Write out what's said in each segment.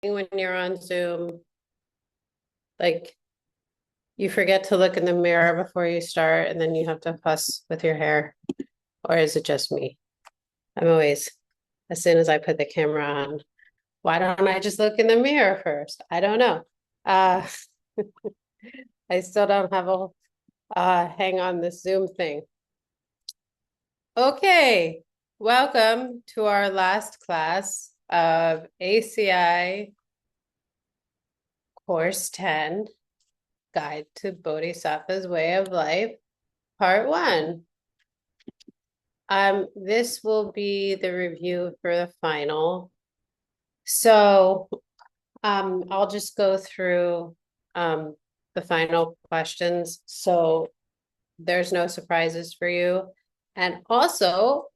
when you're on Zoom, like you forget to look in the mirror before you start and then you have to fuss with your hair? Or is it just me? I'm always, as soon as I put the camera on, why don't I just look in the mirror first? I don't know. Uh, I still don't have a hang on this Zoom thing. Okay, welcome to our last class of ACI Course 10, Guide to Bodhisattva's Way of Life, Part 1. This will be the review for the final. So I'll just go through the final questions so there's no surprises for you. And also,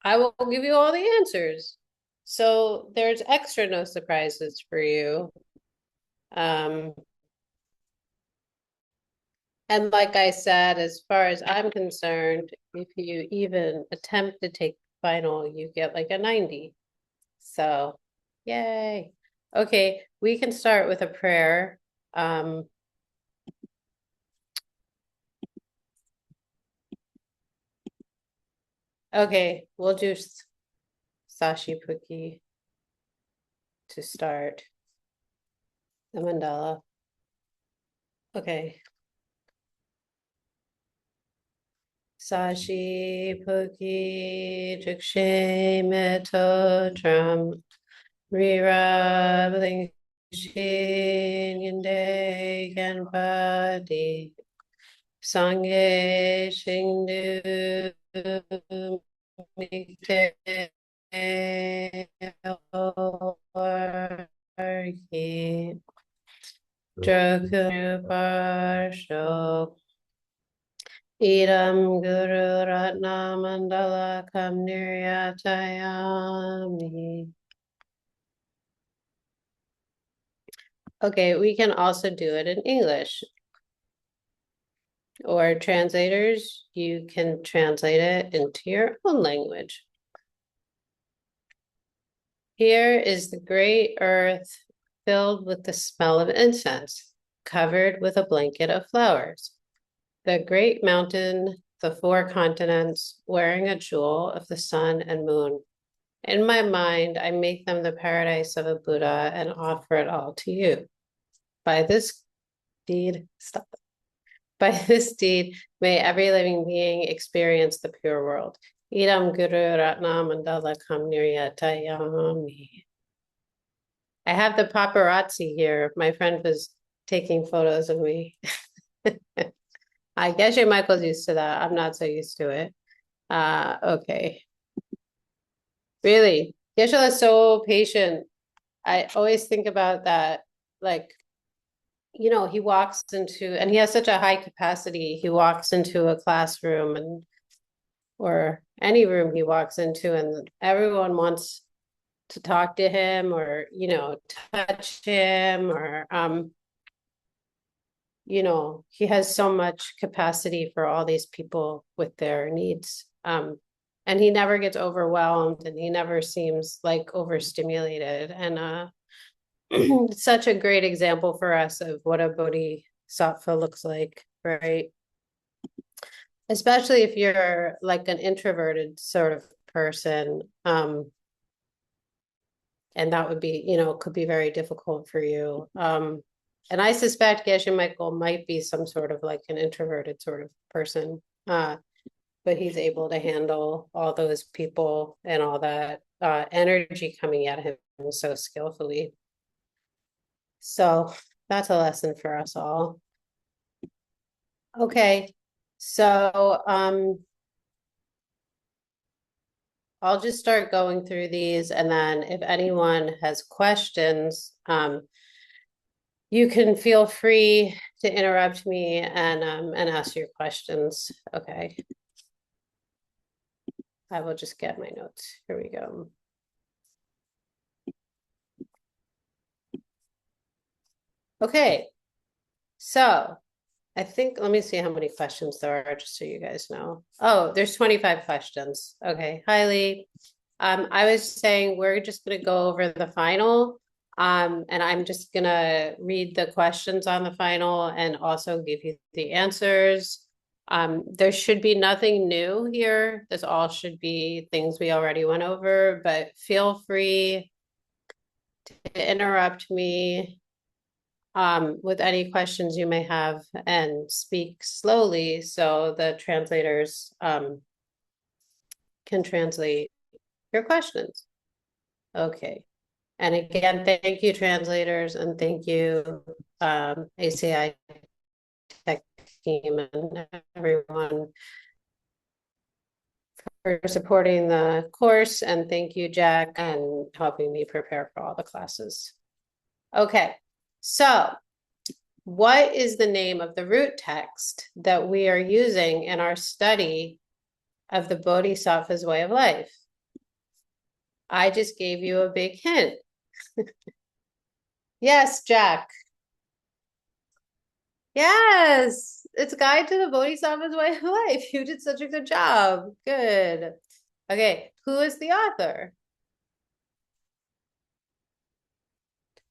I will give you all the answers. So there's extra no surprises for you. And like I said, as far as I'm concerned, if you even attempt to take final, you get like a 90. So, yay. Okay, we can start with a prayer. Okay, we'll do Sashi Puki to start the mandala. Okay. Sashi Puki Jukshe Meto Drum Rira Shin Yende Ganpadi Sangye Shingdu Mikte Orki Drokuru Parsho Idam Guru Ratna Mandala Kam Niryatayami. Okay, we can also do it in English. Or translators, you can translate it into your own language. Here is the great earth filled with the smell of incense, covered with a blanket of flowers. The great mountain, the 4 continents, wearing a jewel of the sun and moon. In my mind, I make them the paradise of a Buddha and offer it all to you. By this deed, may every living being experience the pure world. Idam Guru Ratna Mandala Kam Niryatayami. I have the paparazzi here. My friend was taking photos of me. I guess your Michael's used to that. I'm not so used to it. Okay. Really, Geshe is so patient. I always think about that. Like, he walks into, and he has such a high capacity. He walks into a classroom or any room he walks into, and everyone wants to talk to him or, touch him or, he has so much capacity for all these people with their needs. And he never gets overwhelmed and he never seems like overstimulated. And such a great example for us of what a bodhisattva looks like, right? Especially if you're like an introverted sort of person. And that would be, could be very difficult for you. And I suspect Geshe Michael might be some sort of like an introverted sort of person. But he's able to handle all those people and all that energy coming at him so skillfully. So that's a lesson for us all. Okay, so I'll just start going through these, and then if anyone has questions, you can feel free to interrupt me and ask your questions. Okay. I will just get my notes. Here we go. Okay, so I think, let me see how many questions there are, just so you guys know. Oh, there's 25 questions. Okay, hi Lee. I was saying we're just going to go over the final. And I'm just gonna read the questions on the final and also give you the answers. There should be nothing new here. This all should be things we already went over, but feel free to interrupt me with any questions you may have and speak slowly so the translators can translate your questions. Okay. And again, thank you, translators, and thank you, ACI tech team and everyone for supporting the course. And thank you, Jack, and helping me prepare for all the classes. Okay, so what is the name of the root text that we are using in our study of the Bodhisattva's way of life? I just gave you a big hint. Yes, Jack. Yes, it's Guide to the Bodhisattva's Way of Life. You did such a good job. Good. Okay, who is the author?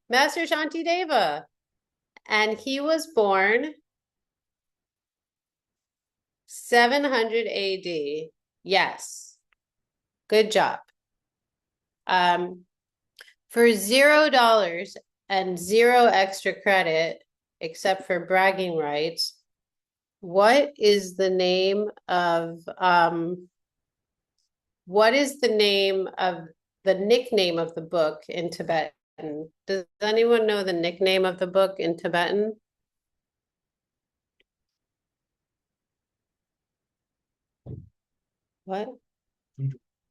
Master Shantideva. And he was born 700 AD. Yes. Good job. For $0 and 0 extra credit, except for bragging rights, what is the name of the nickname of the book in Tibetan? Does anyone know the nickname of the book in Tibetan? What?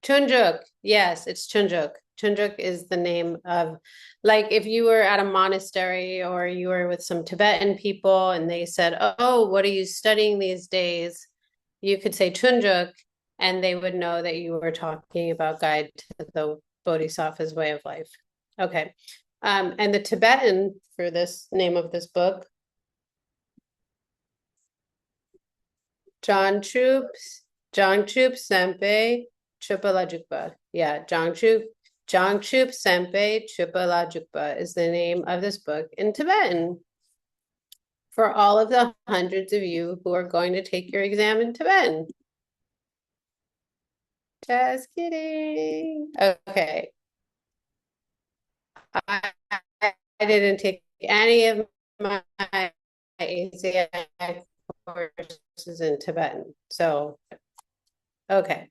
Chunjuk. Yes, it's Chunjuk. Chunjuk is the name of, like, if you were at a monastery or you were with some Tibetan people and they said, "Oh, what are you studying these days?" You could say Chunjuk, and they would know that you were talking about Guide to the Bodhisattva's Way of Life. Okay. And the Tibetan for this name of this book, Jangchup Sempe Chupalajukpa. Yeah, Jangchup Sempe Chupalajukpa is the name of this book in Tibetan. For all of the hundreds of you who are going to take your exam in Tibetan. Just kidding. Okay. I didn't take any of my ACI courses in Tibetan. So, okay.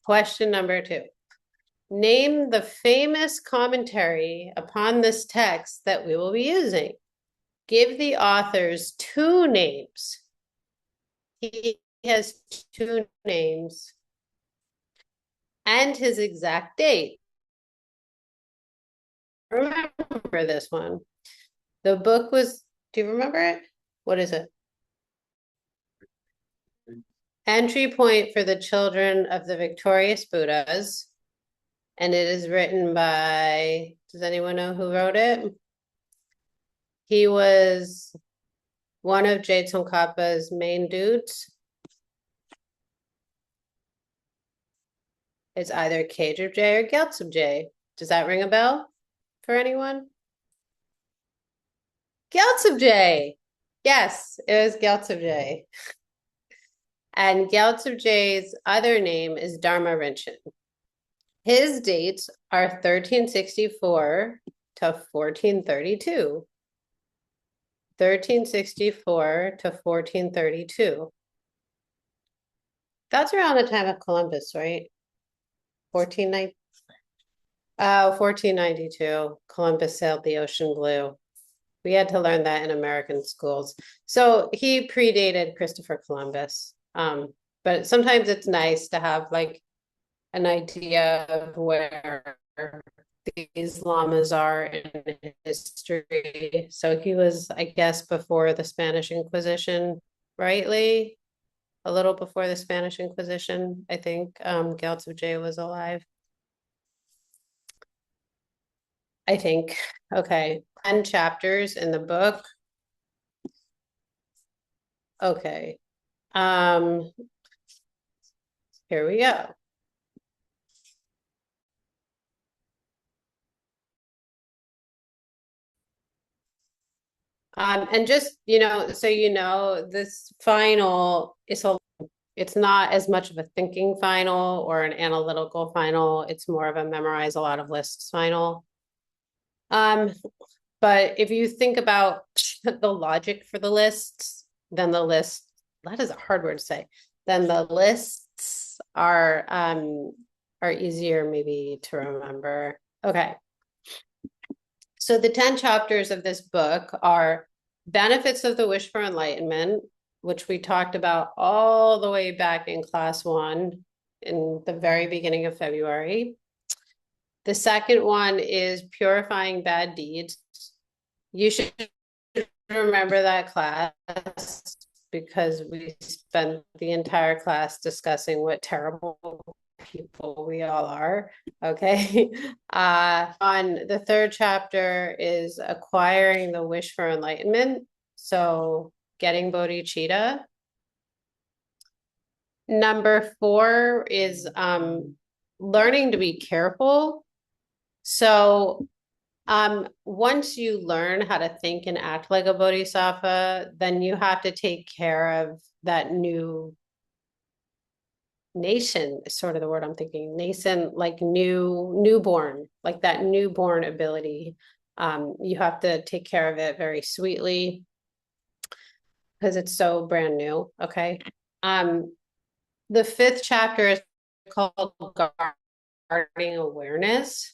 Question number 2. Name the famous commentary upon this text that we will be using. Give the authors 2 names. He has 2 names and his exact date. Remember this one. The book was, do you remember it? What is it? Entry Point for the Children of the Victorious Buddhas. And it is written by, does anyone know who wrote it? He was one of Je Tsongkhapa's main dudes. It's either Khedrub J or Gyaltsab J. Does that ring a bell for anyone? Gyaltsab J. Yes, it was Gyaltsab J. And Gyaltsab J's other name is Dharma Rinchen. His dates are 1364 to 1432. 1364 to 1432. That's around the time of Columbus, right? 1492. Columbus sailed the ocean blue. We had to learn that in American schools. So he predated Christopher Columbus. But sometimes it's nice to have like an idea of where these lamas are in history. So he was, I guess, before the Spanish Inquisition, rightly? A little before the Spanish Inquisition, I think Gyaltsab J was alive. I think. Okay. 10 chapters in the book. Okay. Here we go. And just, so this final is it's not as much of a thinking final or an analytical final. It's more of a memorize a lot of lists final. But if you think about the logic for the lists, then the list, that is a hard word to say, then the lists are easier maybe to remember. Okay. So the 10 chapters of this book are benefits of the wish for enlightenment, which we talked about all the way back in class 1 in the very beginning of February. The second one is purifying bad deeds. You should remember that class because we spent the entire class discussing what terrible people we all are. Okay. On the third chapter is acquiring the wish for enlightenment. So getting bodhicitta. Number 4 is learning to be careful. So once you learn how to think and act like a bodhisattva, then you have to take care of that new nation is sort of the word I'm thinking. Nascent, like newborn, like that newborn ability. You have to take care of it very sweetly because it's so brand new. Okay. The 5th chapter is called guarding awareness.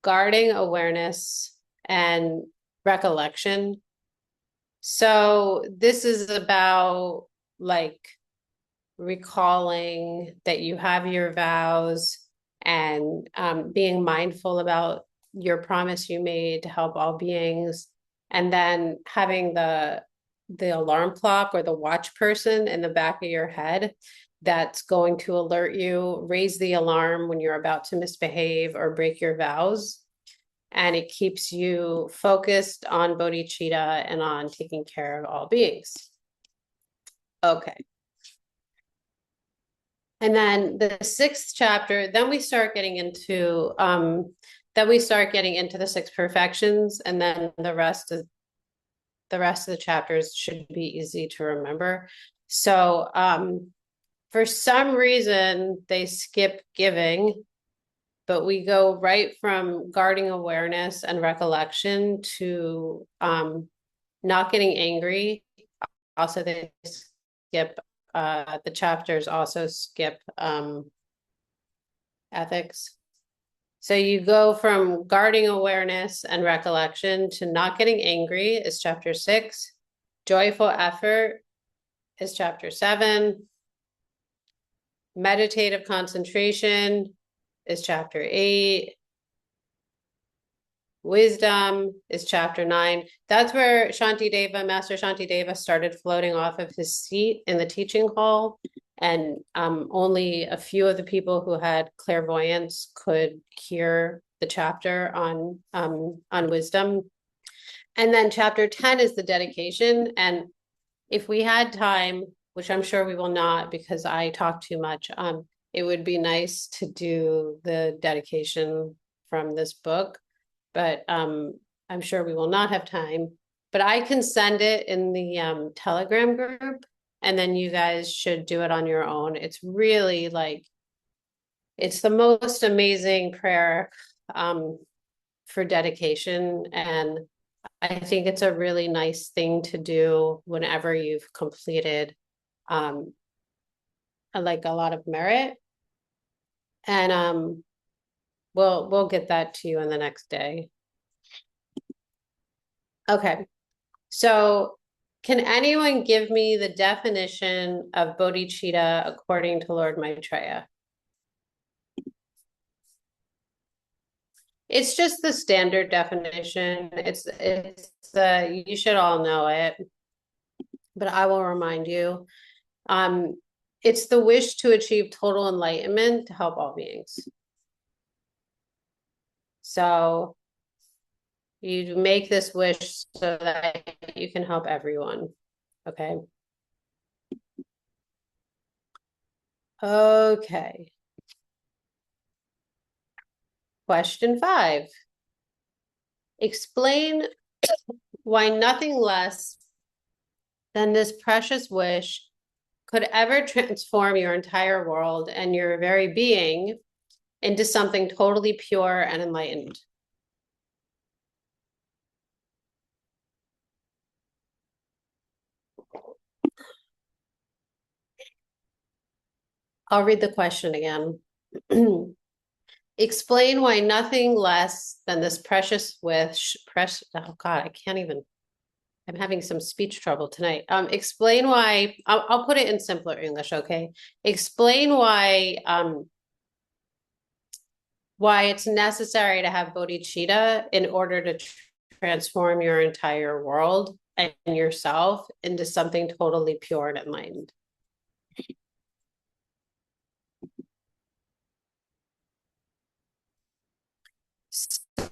Guarding awareness and recollection. So this is about like recalling that you have your vows and being mindful about your promise you made to help all beings, and then having the alarm clock or the watch person in the back of your head that's going to alert you, raise the alarm when you're about to misbehave or break your vows. And it keeps you focused on bodhicitta and on taking care of all beings. Okay. And then the 6th chapter, then we start getting into the 6 perfections, and then the rest of the chapters should be easy to remember. So for some reason they skip giving, but we go right from guarding awareness and recollection to not getting angry. Also, they skip the chapters also skip ethics. So you go from guarding awareness and recollection to not getting angry is chapter 6. Joyful effort is chapter 7. Meditative concentration is chapter 8. Wisdom is chapter 9. That's where Master Shantideva started floating off of his seat in the teaching hall. And only a few of the people who had clairvoyance could hear the chapter on wisdom. And then chapter 10 is the dedication. And if we had time, which I'm sure we will not because I talk too much, it would be nice to do the dedication from this book. But I'm sure we will not have time. But I can send it in the Telegram group, and then you guys should do it on your own. It's really it's the most amazing prayer for dedication. And I think it's a really nice thing to do whenever you've completed like a lot of merit. And we'll get that to you in the next day. Okay. So can anyone give me the definition of bodhicitta according to Lord Maitreya? It's just the standard definition. It's you should all know it, but I will remind you. It's the wish to achieve total enlightenment to help all beings. So you make this wish so that you can help everyone. Okay. Okay. Question 5. Explain why nothing less than this precious wish could ever transform your entire world and your very being into something totally pure and enlightened. I'll read the question again. Explain why nothing less than this precious wish, oh God, I can't even, I'm having some speech trouble tonight. Explain why, I'll put it in simpler English, okay? Explain why it's necessary to have bodhicitta in order to transform your entire world and yourself into something totally pure and enlightened. So,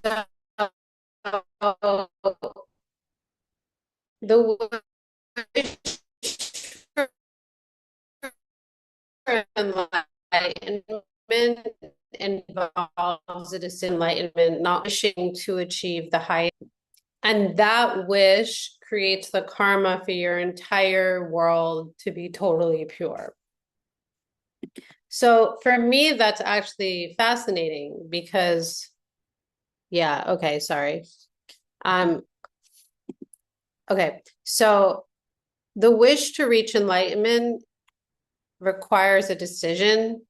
the wish for enlightenment involves this enlightenment, not wishing to achieve the highest. And that wish creates the karma for your entire world to be totally pure. So for me, that's actually fascinating because, yeah, okay, sorry. Okay, so the wish to reach enlightenment requires a decision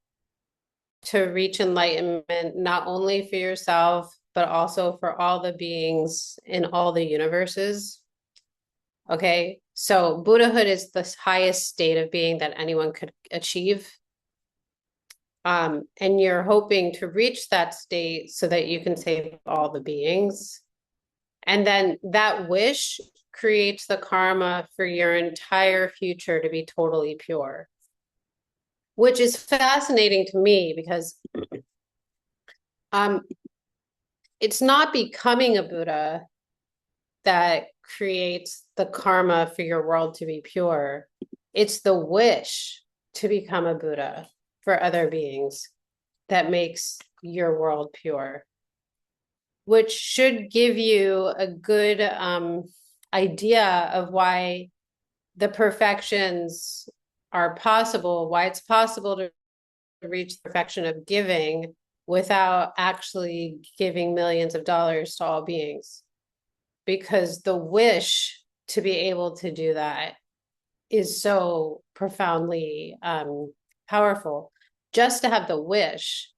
to reach enlightenment, not only for yourself, but also for all the beings in all the universes. Okay, so Buddhahood is the highest state of being that anyone could achieve. And you're hoping to reach that state so that you can save all the beings. And then that wish creates the karma for your entire future to be totally pure, which is fascinating to me because it's not becoming a Buddha that creates the karma for your world to be pure. It's the wish to become a Buddha for other beings that makes your world pure, which should give you a good idea of why the perfections are possible, why it's possible to reach the perfection of giving without actually giving millions of dollars to all beings. Because the wish to be able to do that is so profoundly powerful. Just to have the wish,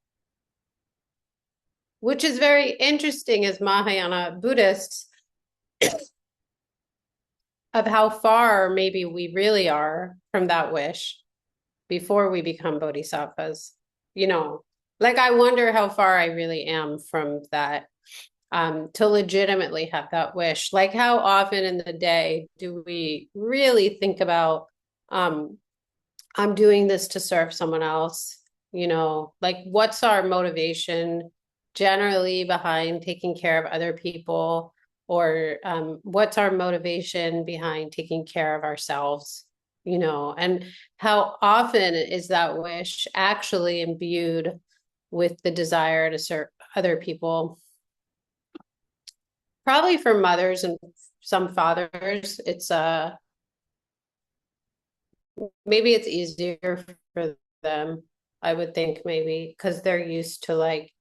which is very interesting as Mahayana Buddhists, of how far maybe we really are from that wish before we become bodhisattvas. You know, like I wonder how far I really am from that, to legitimately have that wish. Like how often in the day do we really think about, I'm doing this to serve someone else? You know, like what's our motivation generally behind taking care of other people? Or what's our motivation behind taking care of ourselves? You know, and how often is that wish actually imbued with the desire to serve other people? Probably for mothers and some fathers, it's maybe it's easier for them, I would think, maybe because they're used to like,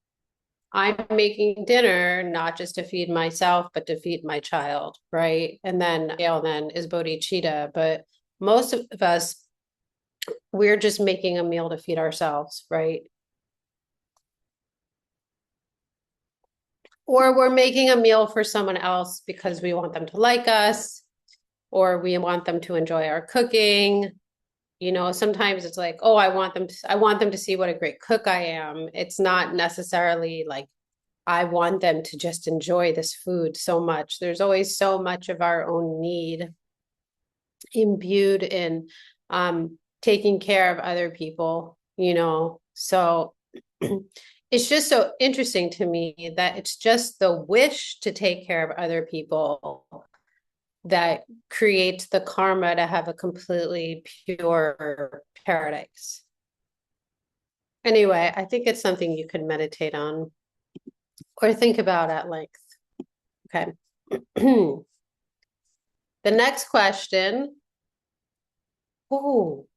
I'm making dinner not just to feed myself, but to feed my child, right? And then is bodhicitta. But most of us, we're just making a meal to feed ourselves, right? Or we're making a meal for someone else because we want them to like us, or we want them to enjoy our cooking. You know, sometimes it's like, oh, I want them to see what a great cook I am. It's not necessarily like I want them to just enjoy this food so much. There's always so much of our own need imbued in taking care of other people, you know. So it's just so interesting to me that it's just the wish to take care of other people that creates the karma to have a completely pure paradise. Anyway, I think it's something you can meditate on or think about at length. Okay. The next question. Oh,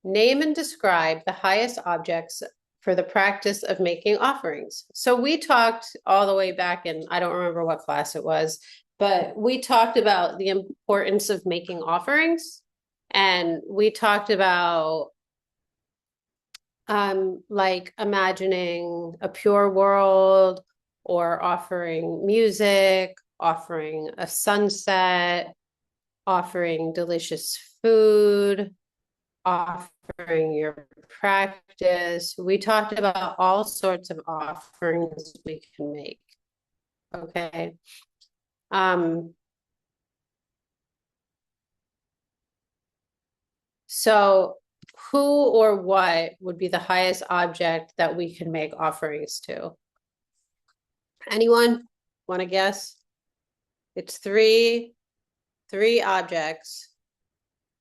name and describe the highest objects for the practice of making offerings. So we talked all the way back in, I don't remember what class it was, but we talked about the importance of making offerings. And we talked about like imagining a pure world or offering music, offering a sunset, offering delicious food, offering your practice. We talked about all sorts of offerings we can make. Okay. So who or what would be the highest object that we can make offerings to? Anyone want to guess? It's three objects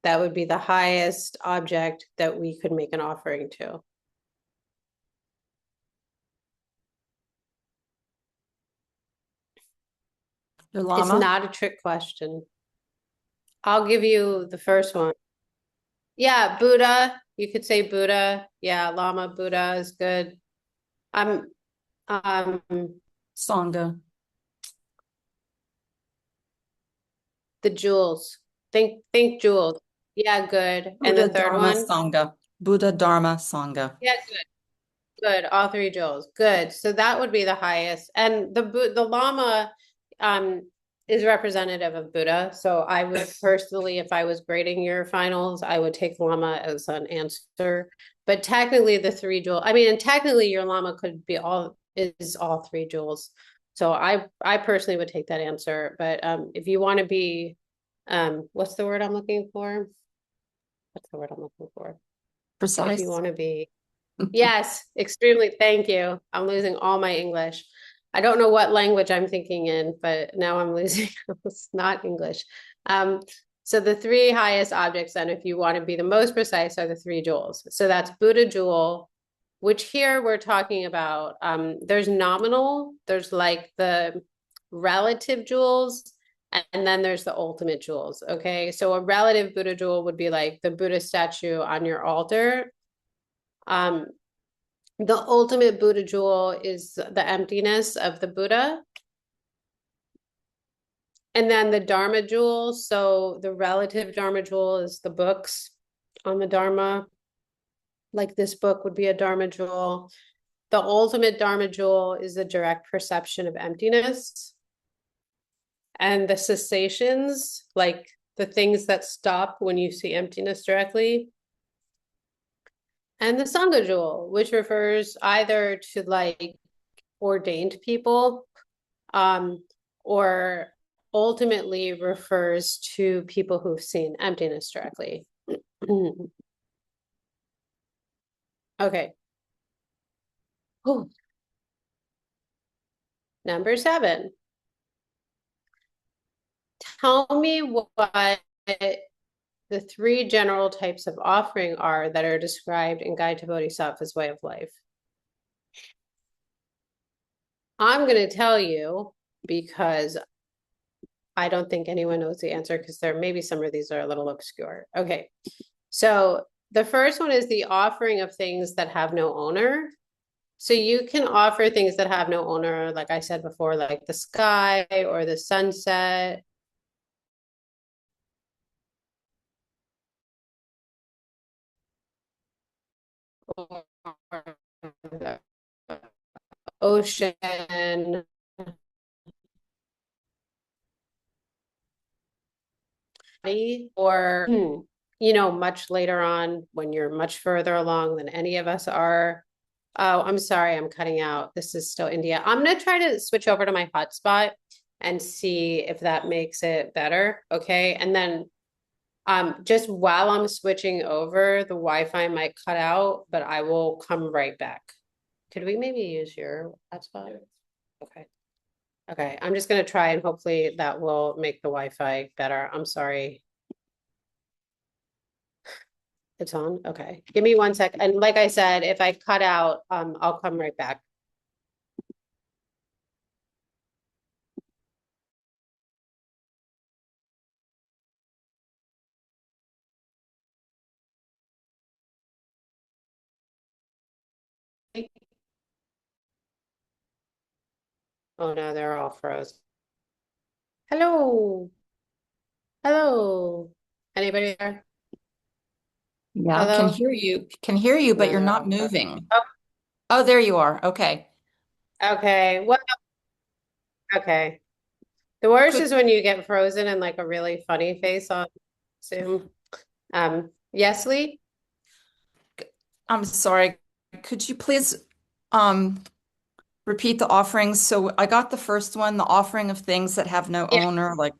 that would be the highest object that we could make an offering to. The llama? It's not a trick question. I'll give you the first one. Yeah, Buddha. You could say Buddha. Yeah, Lama, Buddha is good. Um, Sangha. the jewels. Think jewels. Yeah, good. And Buddha, the third Dharma, one? Sangha. Buddha, Dharma, Sangha. Yeah, good. Good. All three jewels. Good. So that would be the highest. And the Lama is representative of Buddha. So I would personally, if I was grading your finals, I would take Lama as an answer. But technically the three jewels, I mean, and technically your Lama could be all three jewels. So I personally would take that answer. But if you want to be what's the word I'm looking for? What's the word I'm looking for? Precise. If you want to be yes, extremely. Thank you. I'm losing all my English. I don't know what language I'm thinking in, but now I'm losing. It's not English. So the three highest objects, then, if you want to be the most precise, are the three jewels. So that's Buddha jewel, which here we're talking about. There's nominal, there's like the relative jewels, and then there's the ultimate jewels. Okay, so a relative Buddha jewel would be like the Buddha statue on your altar. The ultimate Buddha jewel is the emptiness of the Buddha. And then the Dharma jewel. So the relative Dharma jewel is the books on the Dharma. Like this book would be a Dharma jewel. The ultimate Dharma jewel is the direct perception of emptiness. And the cessations, like the things that stop when you see emptiness directly. And the Sangha jewel, which refers either to like ordained people, or ultimately refers to people who've seen emptiness directly. Okay. Ooh. Number 7. Tell me what the 3 general types of offering are that are described in Guide to Bodhisattva's Way of Life. I'm going to tell you because I don't think anyone knows the answer because there maybe some of these are a little obscure. Okay, so the first one is the offering of things that have no owner. So you can offer things that have no owner, like I said before, like the sky or the sunset. Or the ocean. Or, you know, much later on when you're much further along than any of us are. Oh, I'm sorry, I'm cutting out. This is still India. I'm going to try to switch over to my hotspot and see if that makes it better. Okay. And then just while I'm switching over, the Wi-Fi might cut out, but I will come right back. Could we maybe use your hotspot? Okay. Okay, I'm just going to try and hopefully that will make the Wi-Fi better. I'm sorry. It's on? Okay. Give me 1 sec. And like I said, if I cut out, I'll come right back. Oh no, they're all frozen. Hello. Hello. Anybody there? Yeah, Hello? can hear you, but No, you're they're not all frozen. moving. Oh, Oh, there you are. Okay. okay. Well, okay. The worst Could, is when you get frozen and like a really funny face on Zoom. Yes, Lee? I'm sorry. Could you please um repeat the offerings? So I got the first one, the offering of things that have no Yeah. owner, like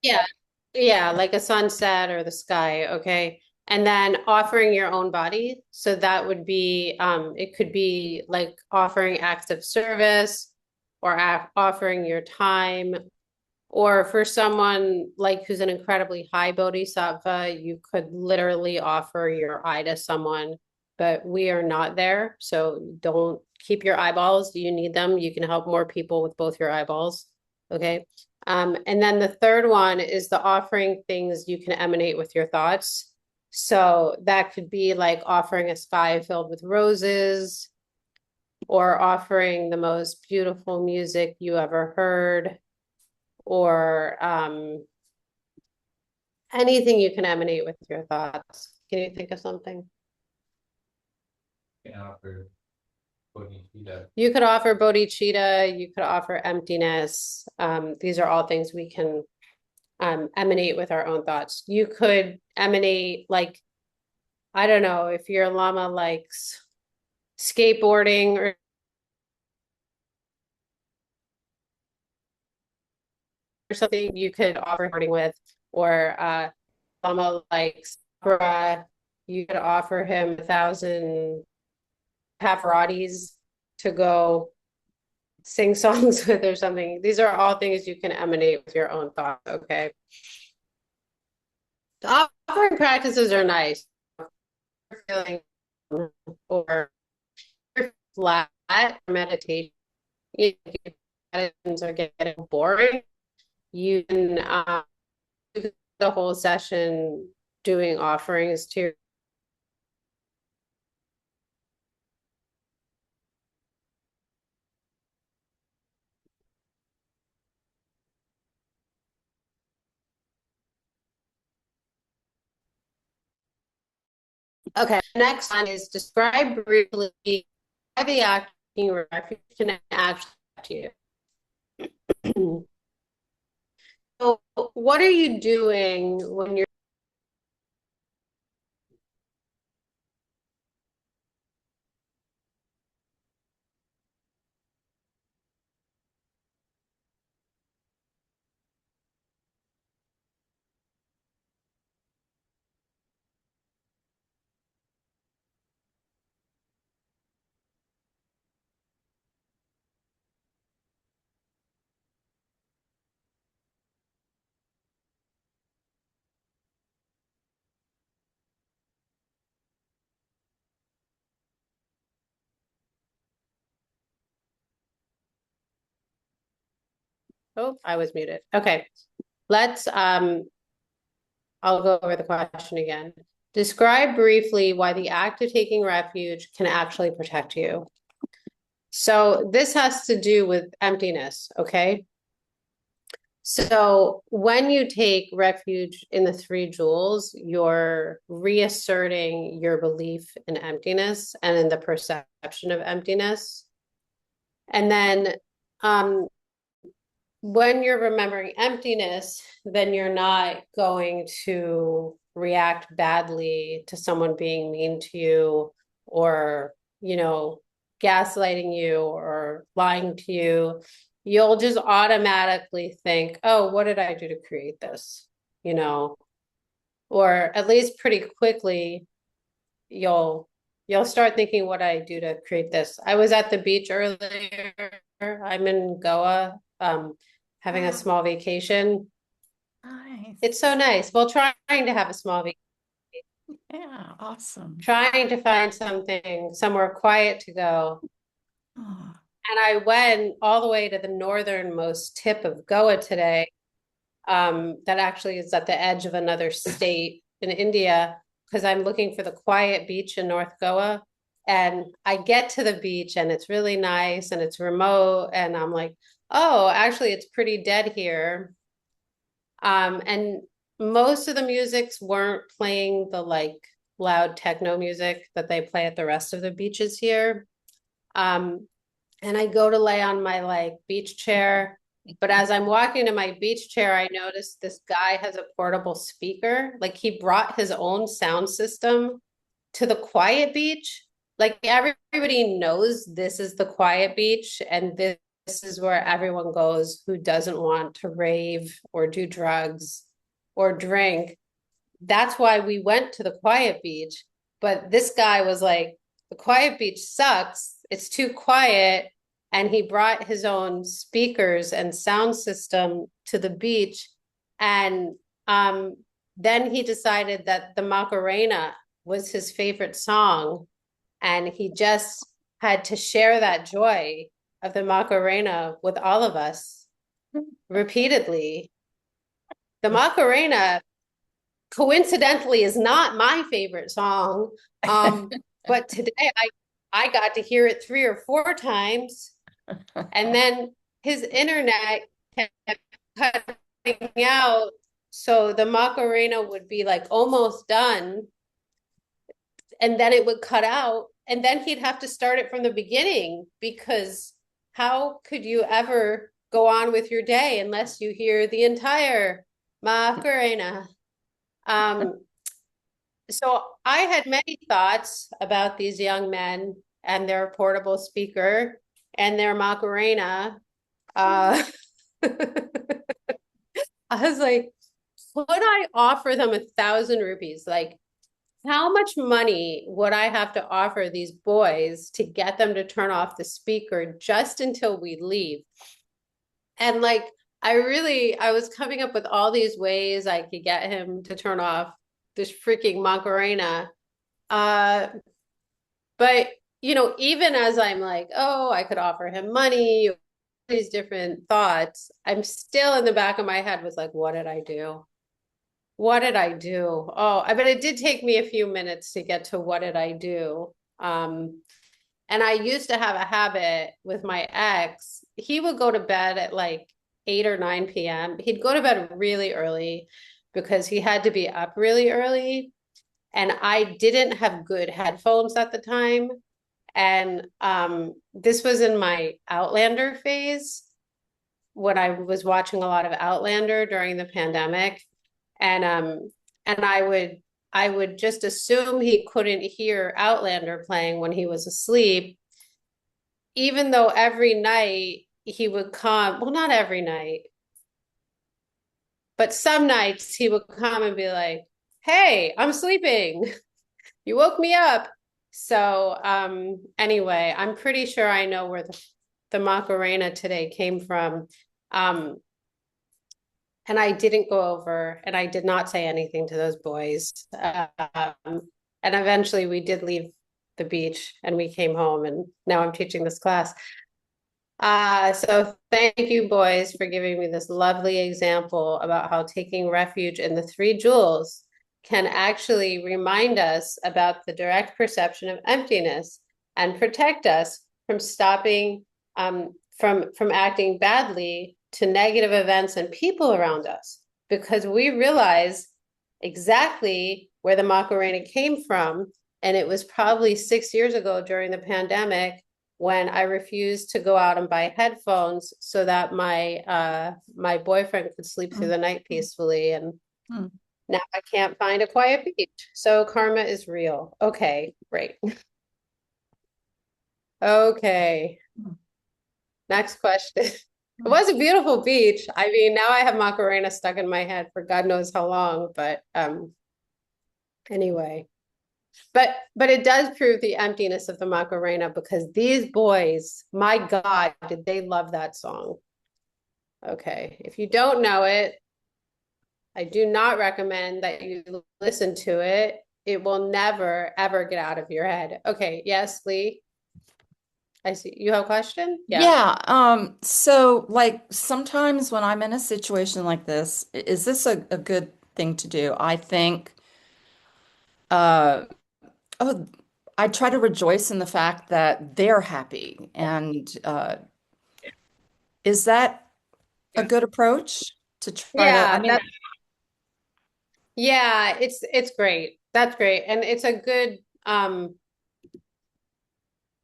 Yeah. Yeah, like a sunset or the sky, okay? And then offering your own body. So that would be it could be like offering acts of service or offering your time. Or for someone like who's an incredibly high bodhisattva, you could literally offer your eye to someone, but we are not there. So don't keep your eyeballs. You need them. You can help more people with both your eyeballs. Okay. And then the third one is the offering things you can emanate with your thoughts. So that could be like offering a sky filled with roses or offering the most beautiful music you ever heard or anything you can emanate with your thoughts. Can you think of something? Can offer Bodhicitta. You could offer bodhicitta, you could offer emptiness. These are all things we can emanate with our own thoughts. You could emanate, like, I don't know, if your lama likes skateboarding or something, you could offer boarding with, or lama likes opera, you could offer him 1,000 Pavarottis to go sing songs with or something. These are all things you can emanate with your own thoughts, okay? The offering practices are nice. Feeling or flat meditation, if meditations are getting boring, you can do the whole session doing offerings to. Okay, next one is describe briefly why the acting refuge can actually affect you. So what are you doing when you're oh, I was muted. Okay. Let's I'll go over the question again. Describe briefly why the act of taking refuge can actually protect you. So this has to do with emptiness, okay? So when you take refuge in the three jewels, you're reasserting your belief in emptiness and in the perception of emptiness. And then when you're remembering emptiness, then you're not going to react badly to someone being mean to you or, gaslighting you or lying to you. You'll just automatically think, oh, what did I do to create this? You know, or at least pretty quickly, you'll you'll start thinking what I do to create this. I was at the beach earlier. I'm in Goa, having a small vacation. nice. It's so nice. Well, trying to have a small vacation, Yeah, awesome. trying to find something somewhere quiet to go. Oh, And I went all the way to the northernmost tip of Goa today. That actually is at the edge of another state in India because I'm looking for the quiet beach in North Goa. And I get to the beach and it's really nice and it's remote. And I'm like, oh, actually, it's pretty dead here. And most of the musics weren't playing the like loud techno music that they play at the rest of the beaches here. Um, and I go to lay on my like beach chair. But as I'm walking to my beach chair, I noticed this guy has a portable speaker. Like he brought his own sound system to the quiet beach. Like everybody knows this is the quiet beach, and this is where everyone goes who doesn't want to rave or do drugs or drink. That's why we went to the quiet beach. But this guy was like, the quiet beach sucks. It's too quiet. And he brought his own speakers and sound system to the beach. And then he decided that the Macarena was his favorite song. And he just had to share that joy of the Macarena with all of us repeatedly. The Macarena, coincidentally, is not my favorite song. But today I got to hear it 3 or 4 times. And then his internet kept cutting out. So the Macarena would be like almost done. And then it would cut out. And then he'd have to start it from the beginning, because how could you ever go on with your day unless you hear the entire Macarena? So I had many thoughts about these young men and their portable speaker and their Macarena. I was like, could I offer them 1,000 rupees? Like, how much money would I have to offer these boys to get them to turn off the speaker just until we leave? And like, I was coming up with all these ways I could get him to turn off this freaking Macarena. But even as I'm like, oh, I could offer him money, these different thoughts, I'm still in the back of my head was like, what did I do? What did I do? Oh, I bet it did take me a few minutes to get to what did I do. And I used to have a habit with my ex. He would go to bed at like 8 or 9 p.m. He'd go to bed really early because he had to be up really early. And I didn't have good headphones at the time. And this was in my Outlander phase when I was watching a lot of Outlander during the pandemic. And I would just assume he couldn't hear Outlander playing when he was asleep, even though every night he would come, well, not every night, but some nights he would come and be like, hey, I'm sleeping. You woke me up. So anyway, I'm pretty sure I know where the Macarena today came from. And I didn't go over and I did not say anything to those boys. And eventually we did leave the beach and we came home, and now I'm teaching this class. So thank you, boys, for giving me this lovely example about how taking refuge in the three jewels can actually remind us about the direct perception of emptiness and protect us from stopping from acting badly to negative events and people around us, because we realize exactly where the Macarena came from. And it was probably 6 years ago during the pandemic when I refused to go out and buy headphones so that my boyfriend could sleep through the night peacefully. And now I can't find a quiet beach. So karma is real. Okay, great. Okay. Next question. It was a beautiful beach. I mean, now I have Macarena stuck in my head for God knows how long, but anyway. But it does prove the emptiness of the Macarena, because these boys, my God, did they love that song. Okay, if you don't know it, I do not recommend that you listen to it. It will never, ever get out of your head. Okay, yes, Lee? I see. You have a question? Yeah. So like sometimes when I'm in a situation like this, is this a good thing to do? I think, uh, oh, I try to rejoice in the fact that they're happy. And is that a good approach to try to, I Yeah, mean, yeah, it's great. That's great. And it's a good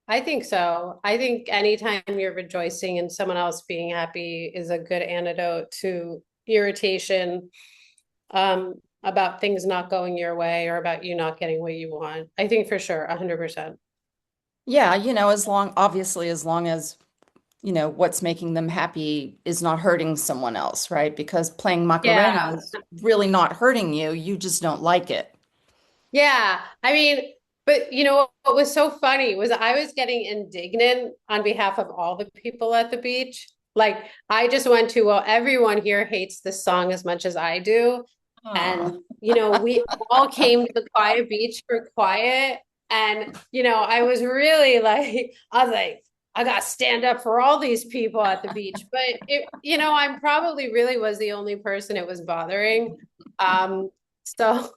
I think so. I think anytime you're rejoicing and someone else being happy is a good antidote to irritation about things not going your way or about you not getting what you want. I think for sure, 100%. yeah, obviously, as long as, what's making them happy is not hurting someone else, right? Because playing Macarena Yeah. is really not hurting you. You just don't like it. Yeah. I mean, but you know what was so funny was I was getting indignant on behalf of all the people at the beach. Like I just went to, well, everyone here hates this song as much as I do. Aw. And, we all came to the quiet beach for quiet. And, I was really like, I was like, I got to stand up for all these people at the beach. But I probably really was the only person it was bothering. So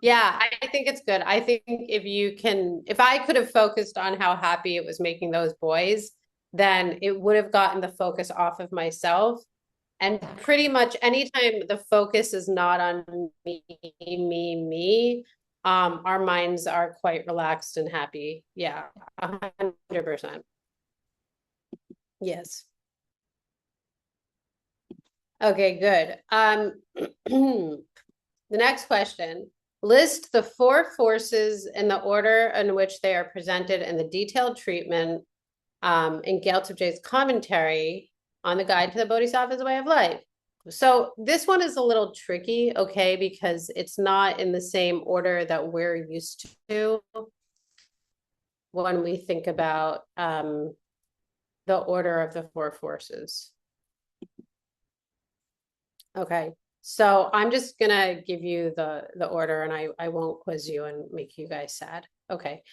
yeah, I think it's good. I think if I could have focused on how happy it was making those boys, then it would have gotten the focus off of myself. And pretty much anytime the focus is not on me, our minds are quite relaxed and happy. Yeah, 100%. Yes. Okay, good. The next question. List the four forces in the order in which they are presented in the detailed treatment in Gyaltsabje's commentary on the Guide to the Bodhisattva's Way of Life. So this one is a little tricky, okay, because it's not in the same order that we're used to when we think about the order of the four forces. Okay. So I'm just gonna give you the order and I won't quiz you and make you guys sad. Okay.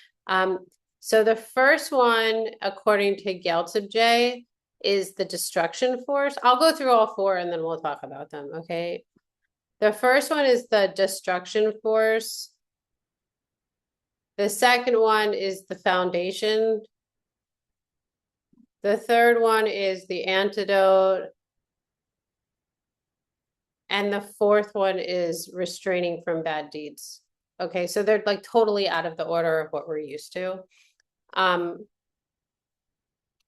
So the first one, according to Gyaltsabje, is the destruction force. I'll go through all four and then we'll talk about them. Okay. The first one is the destruction force. The second one is the foundation. The third one is the antidote. And the fourth one is restraining from bad deeds. Okay, so they're like totally out of the order of what we're used to.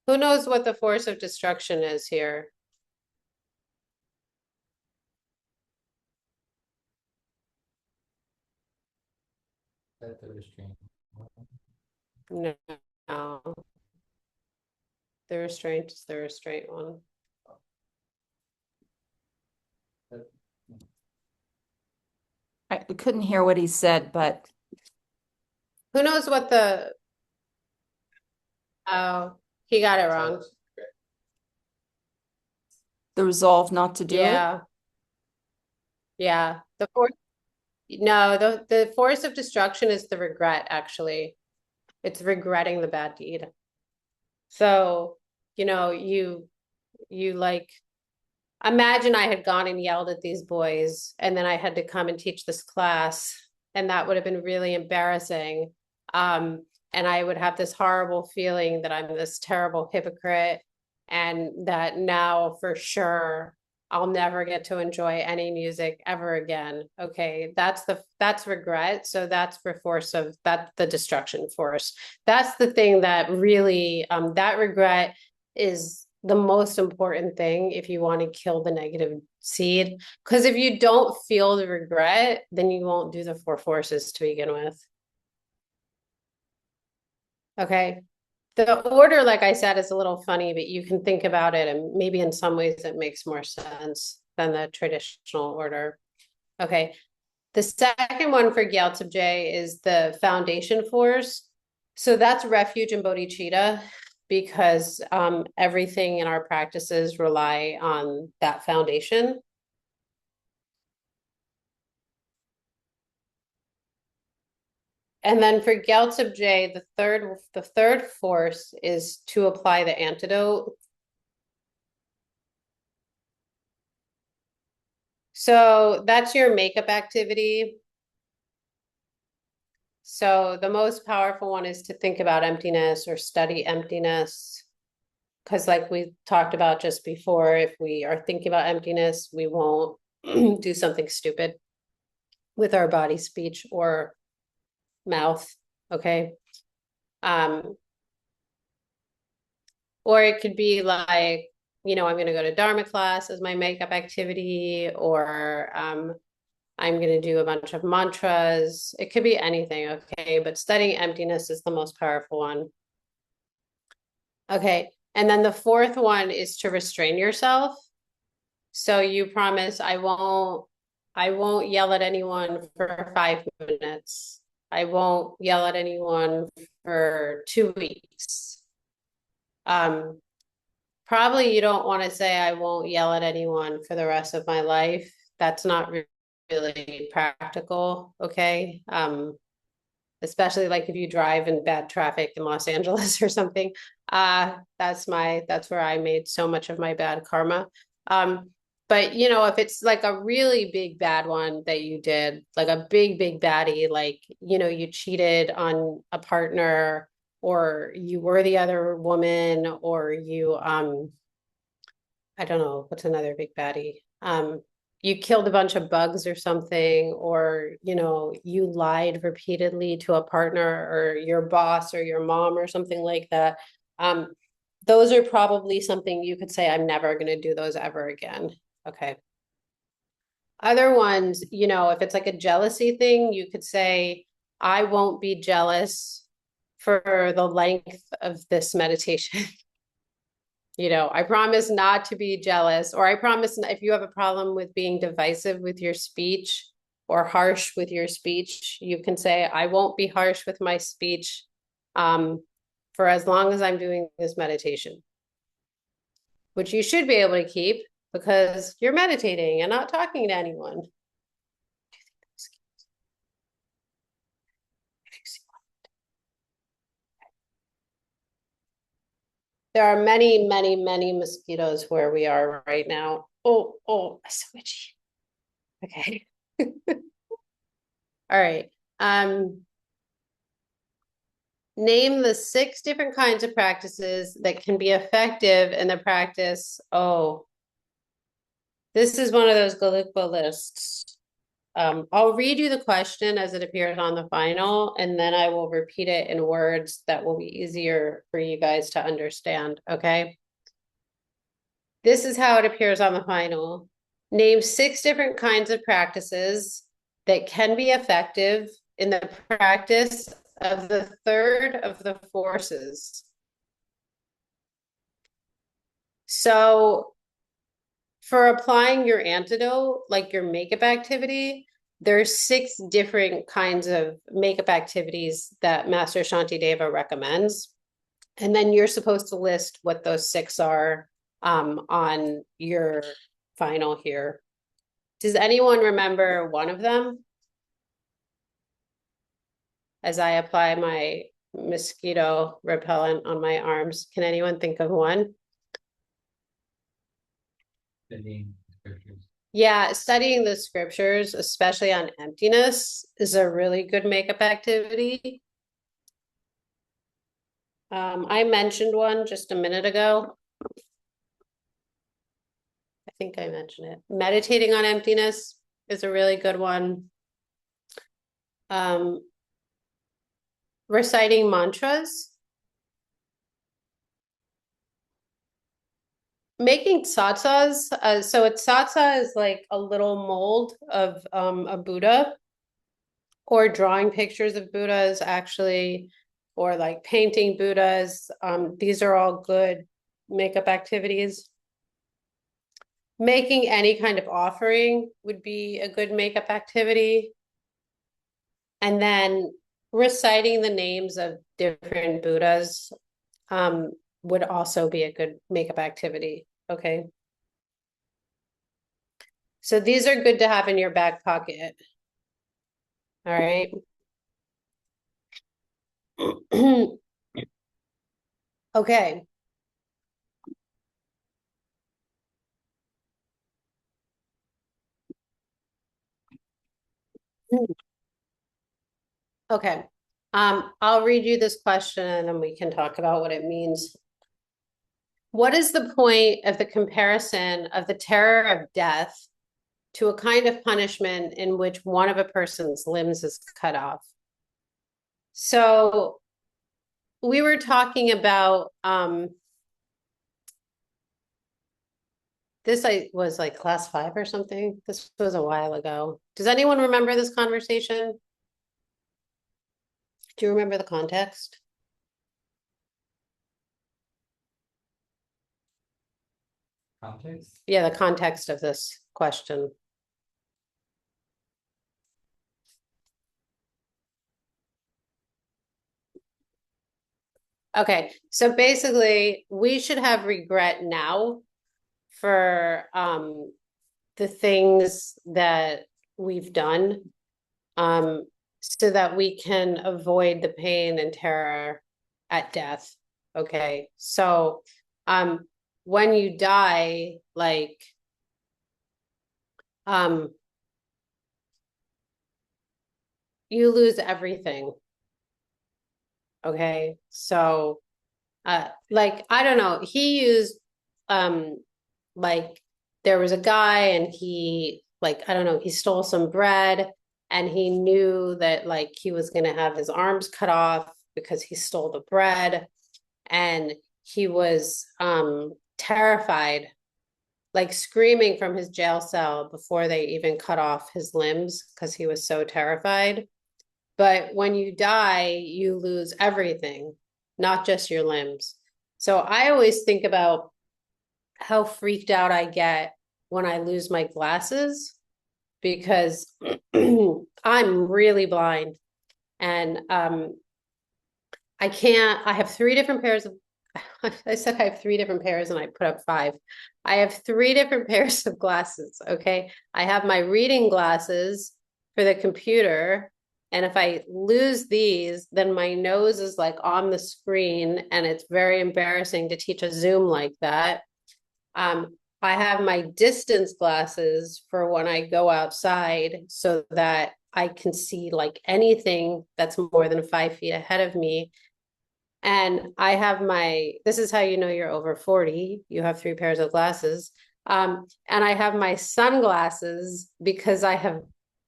Who knows what the force of destruction is here? That the restraint. No, the restraint is the restraint one. I couldn't hear what he said, but Who knows what the, oh, he got it wrong. the resolve not to do it. Yeah, yeah. The force, no, the force of destruction is the regret, actually. It's regretting the bad deed. So, you like imagine I had gone and yelled at these boys and then I had to come and teach this class and that would have been really embarrassing. And I would have this horrible feeling that I'm this terrible hypocrite and that now for sure I'll never get to enjoy any music ever again. Okay, that's regret. So that's the destruction force. That's the thing that really that regret is the most important thing if you want to kill the negative seed. Because if you don't feel the regret, then you won't do the four forces to begin with. Okay. The order, like I said, is a little funny, but you can think about it, and maybe in some ways it makes more sense than the traditional order. Okay. The second one for Gyaltsabje is the foundation force. So that's refuge and bodhicitta because everything in our practices rely on that foundation. And then for Gyaltsabje, the third force is to apply the antidote. So that's your makeup activity. So the most powerful one is to think about emptiness or study emptiness. Because like we talked about just before, if we are thinking about emptiness, we won't do something stupid with our body, speech, or mouth. Okay. Or it could be like, I'm going to go to Dharma class as my makeup activity, or I'm going to do a bunch of mantras. It could be anything, okay? But studying emptiness is the most powerful one. Okay. And then the fourth one is to restrain yourself. So you promise I won't yell at anyone for 5 minutes. I won't yell at anyone for 2 weeks. Probably you don't want to say I won't yell at anyone for the rest of my life. That's not really practical, okay? Especially like if you drive in bad traffic in Los Angeles or something. That's where I made so much of my bad karma. But if it's like a really big bad one that you did, like a big, big baddie, like, you cheated on a partner, or you were the other woman, or you, I don't know, what's another big baddie? You killed a bunch of bugs or something, or, you lied repeatedly to a partner or your boss or your mom or something like that. Those are probably something you could say, I'm never going to do those ever again. Okay. Other ones, if it's like a jealousy thing, you could say, I won't be jealous for the length of this meditation. I promise not to be jealous, or I promise if you have a problem with being divisive with your speech or harsh with your speech, you can say, I won't be harsh with my speech for as long as I'm doing this meditation, which you should be able to keep because you're meditating and not talking to anyone. There are many, many, many mosquitoes where we are right now. Oh, it's so itchy. Okay. All right. Name the 6 different kinds of practices that can be effective in the practice. Oh, this is one of those Galikpa lists. I'll read you the question as it appears on the final, and then I will repeat it in words that will be easier for you guys to understand, okay? This is how it appears on the final. Name 6 different kinds of practices that can be effective in the practice of the third of the forces. So for applying your antidote, like your makeup activity, there's 6 different kinds of makeup activities that Master Shantideva recommends. And then you're supposed to list what those 6 are on your final here. Does anyone remember one of them? As I apply my mosquito repellent on my arms, can anyone think of one? Studying scriptures. Yeah, studying the scriptures, especially on emptiness, is a really good makeup activity. I mentioned one just a minute ago. I think I mentioned it. Meditating on emptiness is a really good one. Reciting mantras. Making tsatsas. So a tsatsa is like a little mold of a Buddha, or drawing pictures of Buddhas actually, or like painting Buddhas. These are all good makeup activities. Making any kind of offering would be a good makeup activity. And then reciting the names of different Buddhas would also be a good makeup activity. Okay. So these are good to have in your back pocket. All right. Okay. Okay. I'll read you this question and then we can talk about what it means. What is the point of the comparison of the terror of death to a kind of punishment in which one of a person's limbs is cut off? So we were talking about this was like class 5 or something. This was a while ago. Does anyone remember this conversation? Do you remember the context? Context? Yeah, the context of this question. Okay, so basically we should have regret now for the things that we've done so that we can avoid the pain and terror at death. Okay, so when you die, like you lose everything. Okay, so like I don't know, he used like there was a guy and he like I don't know, he stole some bread and he knew that like he was gonna have his arms cut off because he stole the bread, and he was terrified, like screaming from his jail cell before they even cut off his limbs because he was so terrified. But when you die, you lose everything, not just your limbs. So I always think about how freaked out I get when I lose my glasses because I'm really blind and I can't, I have 3 different pairs of, I said I have 3 different pairs and I put up 5. I have 3 different pairs of glasses, okay? I have my reading glasses for the computer, and if I lose these, then my nose is like on the screen and it's very embarrassing to teach a Zoom like that. I have my distance glasses for when I go outside so that I can see like anything that's more than 5 feet ahead of me. And I have my, this is how you know you're over 40, you have 3 pairs of glasses. And I have my sunglasses because I have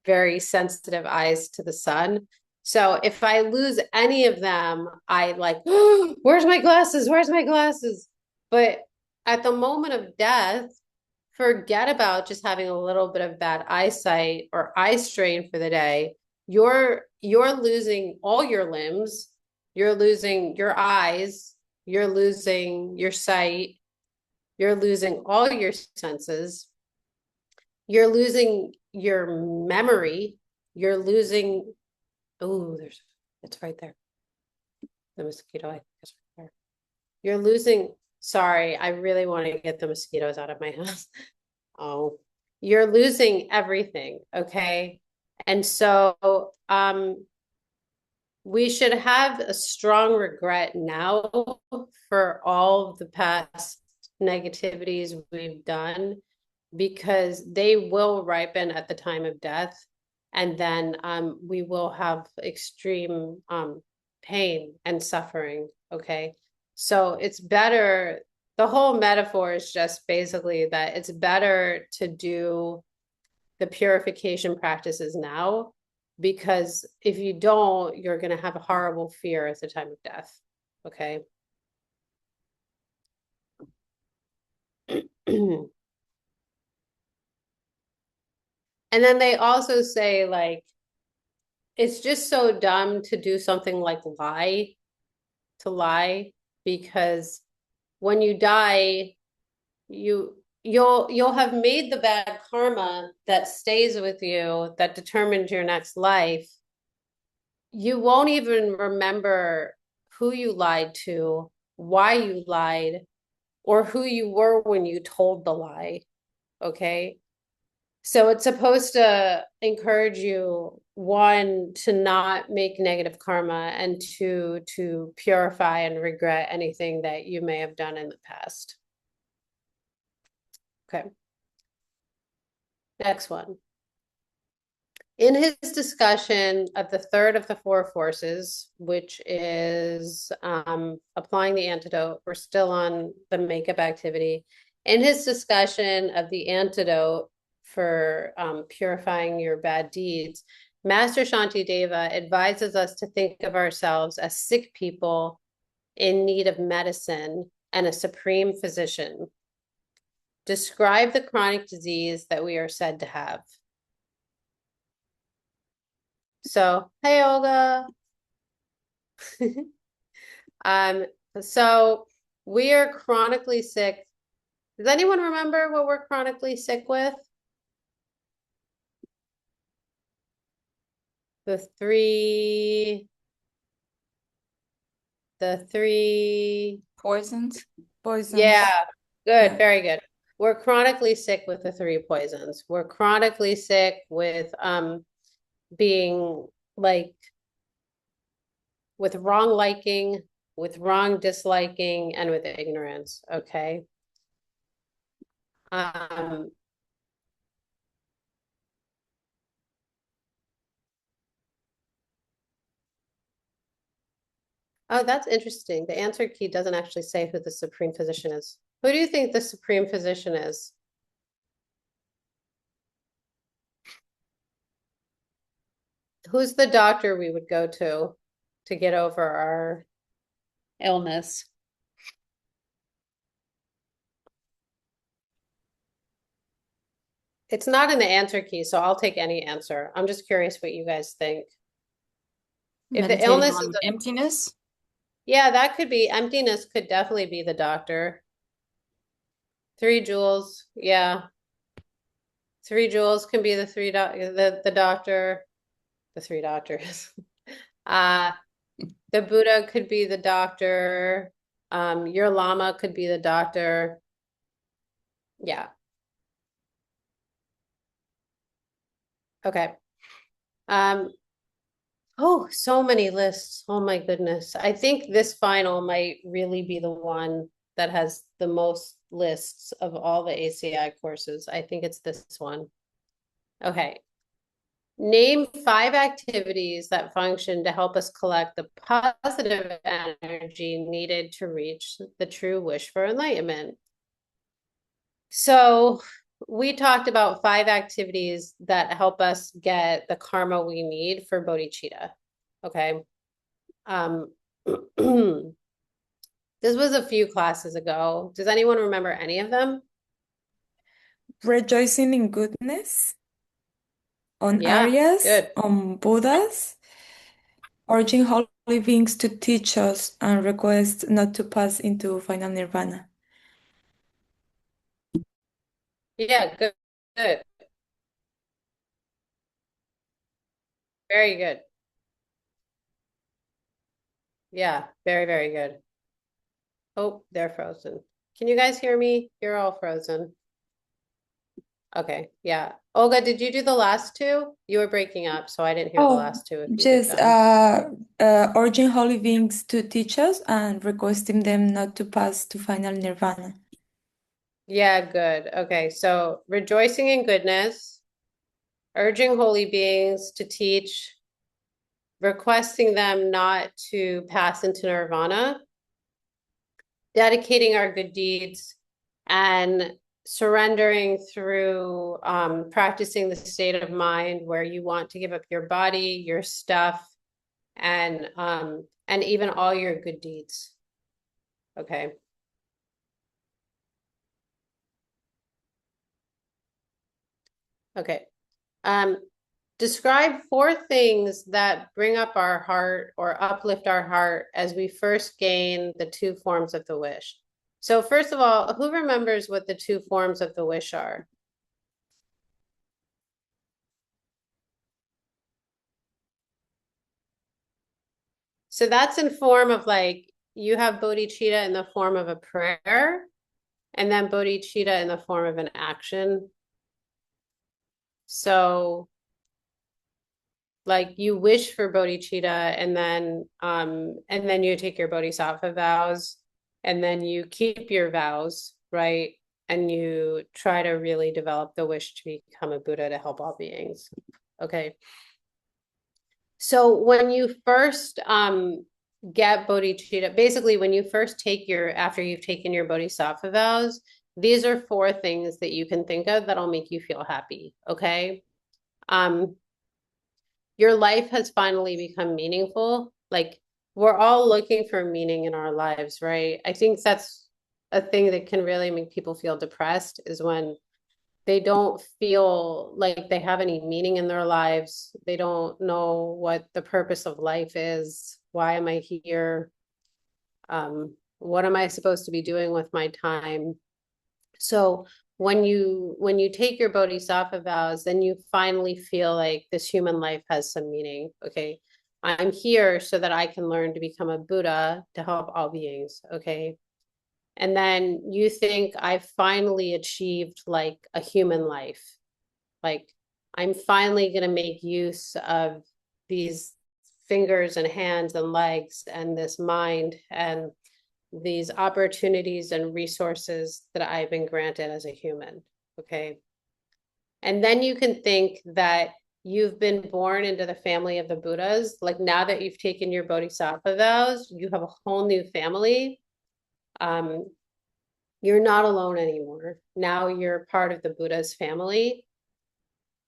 very sensitive eyes to the sun. So if I lose any of them, I like, oh, where's my glasses? Where's my glasses? But at the moment of death, forget about just having a little bit of bad eyesight or eye strain for the day. You're losing all your limbs, you're losing your eyes, you're losing your sight, you're losing all your senses, you're losing your memory, you're losing, oh, it's right there. The mosquito, I think is right there. You're losing, sorry, I really want to get the mosquitoes out of my house. Oh, you're losing everything, okay? And so we should have a strong regret now for all the past negativities we've done because they will ripen at the time of death, and then we will have extreme pain and suffering, okay? So it's better, the whole metaphor is just basically that it's better to do the purification practices now, because if you don't, you're going to have a horrible fear at the time of death, okay? And then they also say like, it's just so dumb to do something like lie, because when you die, you'll have made the bad karma that stays with you, that determines your next life. You won't even remember who you lied to, why you lied, or who you were when you told the lie, okay? So it's supposed to encourage you, one, to not make negative karma, and two, to purify and regret anything that you may have done in the past. Okay. Next one. In his discussion of the third of the four forces, which is applying the antidote, we're still on the makeup activity. In his discussion of the antidote for purifying your bad deeds, Master Shantideva advises us to think of ourselves as sick people in need of medicine and a supreme physician. Describe the chronic disease that we are said to have. So, hey, Olga. Um, so we are chronically sick. Does anyone remember what we're chronically sick with? The three, Poisons? yeah, good, Yeah. very good. We're chronically sick with the three poisons. We're chronically sick with being like with wrong liking, with wrong disliking, and with ignorance, okay? Um, oh, that's interesting. The answer key doesn't actually say who the supreme physician is. Who do you think the supreme physician is? Who's the doctor we would go to get over our illness? It's not in the answer key, so I'll take any answer. I'm just curious what you guys think. If the Meditating illness is on emptiness? yeah, that could be emptiness, could definitely be the doctor. 3 jewels, yeah. 3 jewels can be the the doctor, the three doctors. The Buddha could be the doctor. Your Lama could be the doctor. Yeah. Okay. Oh, so many lists. Oh my goodness. I think this final might really be the one that has the most lists of all the ACI courses. I think it's this one. Okay. Name 5 activities that function to help us collect the positive energy needed to reach the true wish for enlightenment. So we talked about 5 activities that help us get the karma we need for bodhicitta. Okay. This was a few classes ago. Does anyone remember any of them? Rejoicing in goodness, on Yeah, Aryas, good. on Buddhas, urging holy beings to teach us and request not to pass into final nirvana. Yeah, good. Good. Very good. Yeah, very, very good. Oh, they're frozen. Can you guys hear me? You're all frozen. Okay, yeah. Olga, did you do the last 2? You were breaking up, so I didn't hear the Oh, last 2 if you did just them. urging holy beings to teach us and requesting them not to pass to final nirvana. Yeah, good. Okay, so rejoicing in goodness, urging holy beings to teach, requesting them not to pass into nirvana, dedicating our good deeds, and surrendering through practicing the state of mind where you want to give up your body, your stuff, and even all your good deeds. Okay. Okay. Describe 4 things that bring up our heart or uplift our heart as we first gain the 2 forms of the wish. So first of all, who remembers what the 2 forms of the wish are? So that's in form of like, you have bodhicitta in the form of a prayer, and then bodhicitta in the form of an action. So like you wish for bodhicitta and then you take your bodhisattva vows and then you keep your vows, right? And you try to really develop the wish to become a Buddha to help all beings. Okay. So when you first get bodhicitta, basically when you first take after you've taken your bodhisattva vows, these are 4 things that you can think of that'll make you feel happy. Okay. Your life has finally become meaningful. Like, we're all looking for meaning in our lives, right? I think that's a thing that can really make people feel depressed, is when they don't feel like they have any meaning in their lives. They don't know what the purpose of life is. Why am I here? What am I supposed to be doing with my time? So when you take your bodhisattva vows, then you finally feel like this human life has some meaning. Okay, I'm here so that I can learn to become a Buddha to help all beings. Okay. And then you think, I finally achieved like a human life. Like, I'm finally going to make use of these fingers and hands and legs and this mind and these opportunities and resources that I've been granted as a human. Okay. And then you can think that you've been born into the family of the Buddhas. Like, now that you've taken your bodhisattva vows, you have a whole new family. You're not alone anymore. Now you're part of the Buddha's family.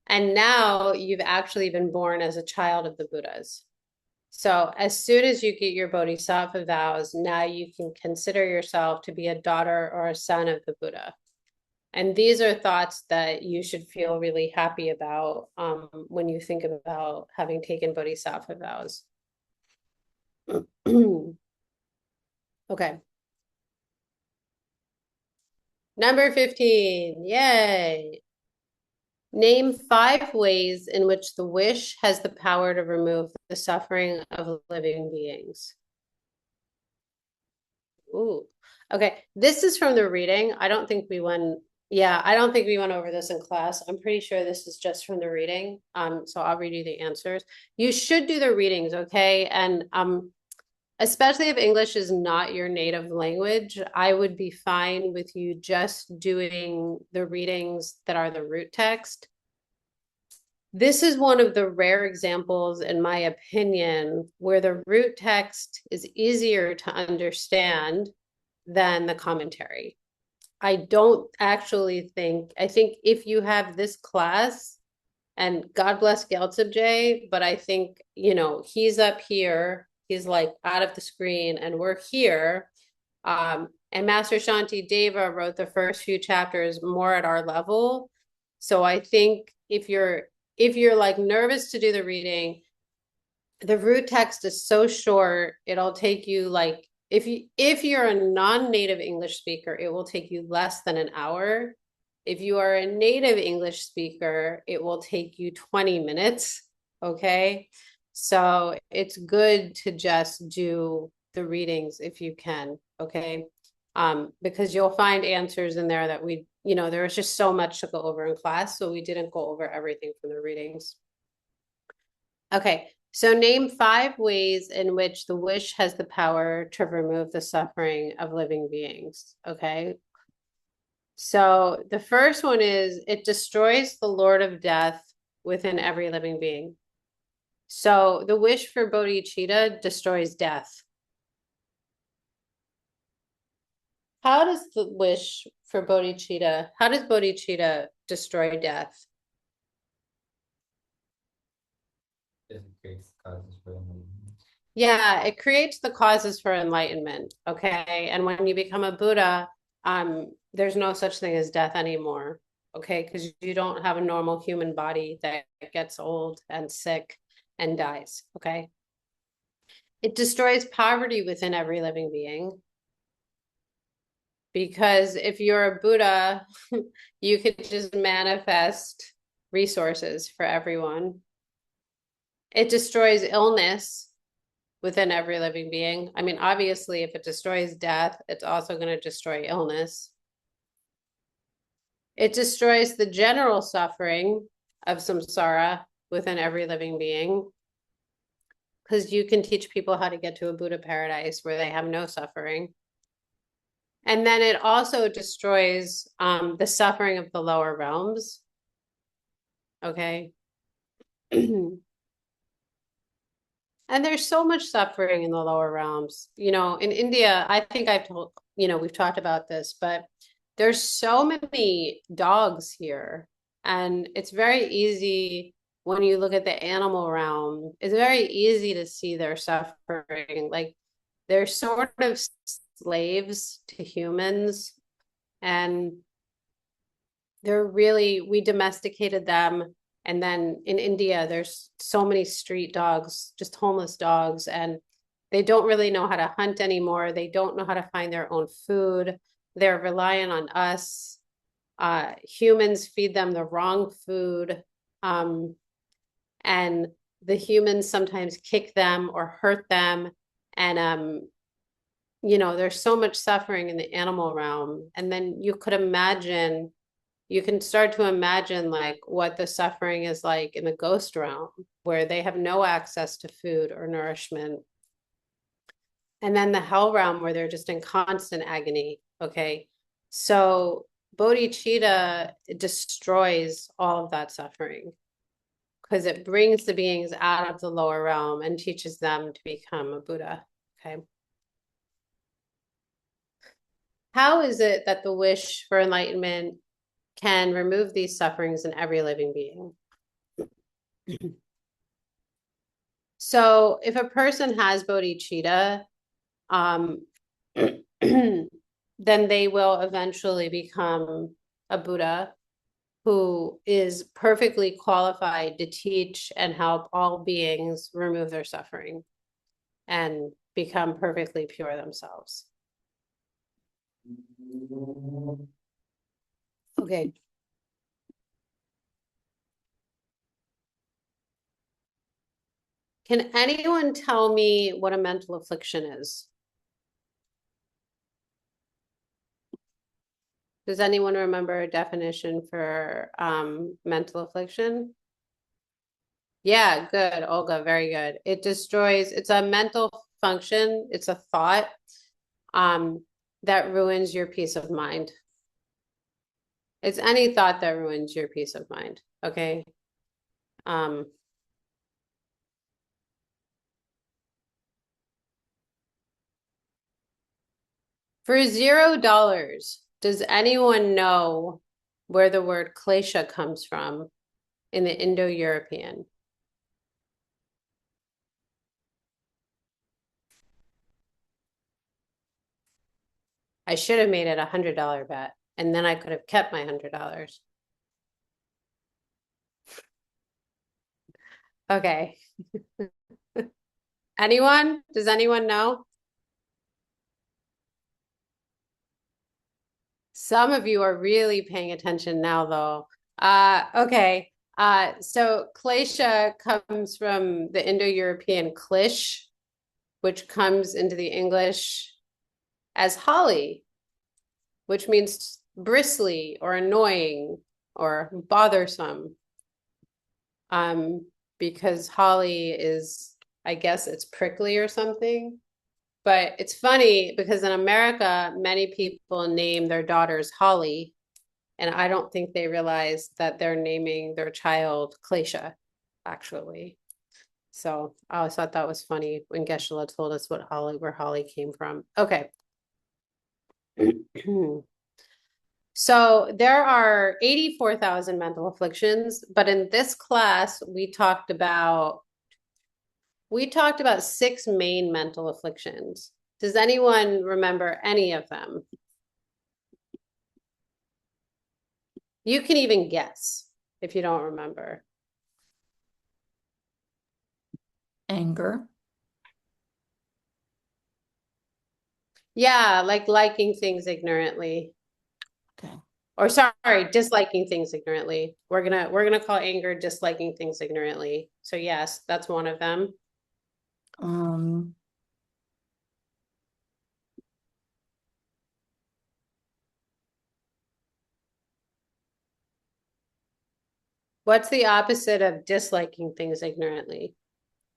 And now you've actually been born as a child of the Buddhas. So as soon as you get your bodhisattva vows, now you can consider yourself to be a daughter or a son of the Buddha. And these are thoughts that you should feel really happy about when you think about having taken bodhisattva vows. Okay. Number 15, yay. Name 5 ways in which the wish has the power to remove the suffering of living beings. Ooh, okay. This is from the reading. I don't think we went, I don't think we went over this in class. I'm pretty sure this is just from the reading. So I'll read you the answers. You should do the readings, okay? And especially if English is not your native language, I would be fine with you just doing the readings that are the root text. This is one of the rare examples, in my opinion, where the root text is easier to understand than the commentary. I don't actually think, I think if you have this class, and God bless Gyaltsab, but I think, he's up here, he's like out of the screen, and we're here. And Master Shanti Deva wrote the first few chapters more at our level. So I think if you're like nervous to do the reading, the root text is so short, it'll take you like, if you're a non-native English speaker, it will take you less than an hour. If you are a native English speaker, it will take you 20 minutes. Okay. So it's good to just do the readings if you can. Okay. Because you'll find answers in there that there was just so much to go over in class. So we didn't go over everything from the readings. Okay. So name 5 ways in which the wish has the power to remove the suffering of living beings. Okay. So the first one is, it destroys the Lord of Death within every living being. So the wish for bodhicitta destroys death. How does the wish for bodhicitta, how does bodhicitta destroy death? It creates causes for enlightenment. Yeah, it creates the causes for enlightenment. Okay. And when you become a Buddha, there's no such thing as death anymore. Okay. Because you don't have a normal human body that gets old and sick and dies. Okay. It destroys poverty within every living being. Because if you're a Buddha, you could just manifest resources for everyone. It destroys illness within every living being. I mean, obviously, if it destroys death, it's also going to destroy illness. It destroys the general suffering of samsara within every living being, because you can teach people how to get to a Buddha paradise where they have no suffering. And then it also destroys the suffering of the lower realms. Okay. And there's so much suffering in the lower realms. You know, in India, I think I've told, you know, we've talked about this, but there's so many dogs here. And it's very easy when you look at the animal realm, it's very easy to see their suffering. Like they're sort of slaves to humans, and we domesticated them. And then in India, there's so many street dogs, just homeless dogs, and they don't really know how to hunt anymore. They don't know how to find their own food. They're relying on us. Humans feed them the wrong food. And the humans sometimes kick them or hurt them. And, you know, there's so much suffering in the animal realm. And then you can start to imagine like what the suffering is like in the ghost realm, where they have no access to food or nourishment. And then the hell realm, where they're just in constant agony. Okay. So bodhicitta destroys all of that suffering because it brings the beings out of the lower realm and teaches them to become a Buddha. Okay. How is it that the wish for enlightenment can remove these sufferings in every living being? So if a person has bodhicitta, then they will eventually become a Buddha who is perfectly qualified to teach and help all beings remove their suffering and become perfectly pure themselves. Okay. Can anyone tell me what a mental affliction is? Does anyone remember a definition for mental affliction? Yeah, good, Olga, very good. It destroys, it's a mental function, it's a thought that ruins your peace of mind. It's any thought that ruins your peace of mind, okay? For $0, does anyone know where the word klesha comes from in the Indo-European? I should have made it $100 bet, and then I could have kept my $100. Okay. Anyone? Does anyone know? Some of you are really paying attention now, though. Okay. So klesha comes from the Indo-European klish, which comes into the English as holly, which means bristly or annoying or bothersome. Because holly is, I guess it's prickly or something. But it's funny because in America, many people name their daughters Holly, and I don't think they realize that they're naming their child Klesha, actually. So I always thought that was funny when Geshe-la told us where Holly came from. Okay. So there are 84,000 mental afflictions, but in this class, we talked about 6 main mental afflictions. Does anyone remember any of them? You can even guess if you don't remember. Anger. Yeah, like liking things ignorantly. Okay. Or sorry, disliking things ignorantly. We're gonna call anger disliking things ignorantly. So yes, that's one of them. What's the opposite of disliking things ignorantly?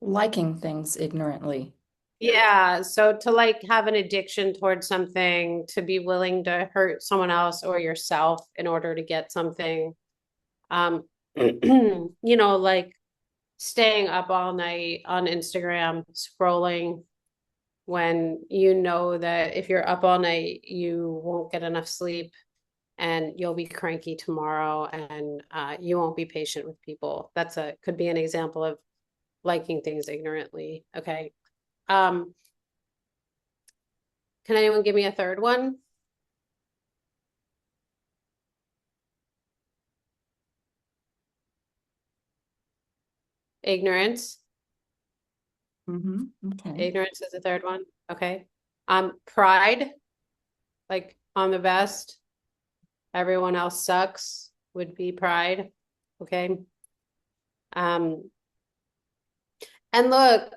Liking things ignorantly. Yeah, so to like have an addiction towards something, to be willing to hurt someone else or yourself in order to get something. You know, like staying up all night on Instagram, scrolling when you know that if you're up all night, you won't get enough sleep and you'll be cranky tomorrow and you won't be patient with people. Could be an example of liking things ignorantly. Okay. Can anyone give me a third one? Ignorance. Okay. Ignorance is the third one. Okay. Pride, like I'm the best, everyone else sucks, would be pride. Okay. And look,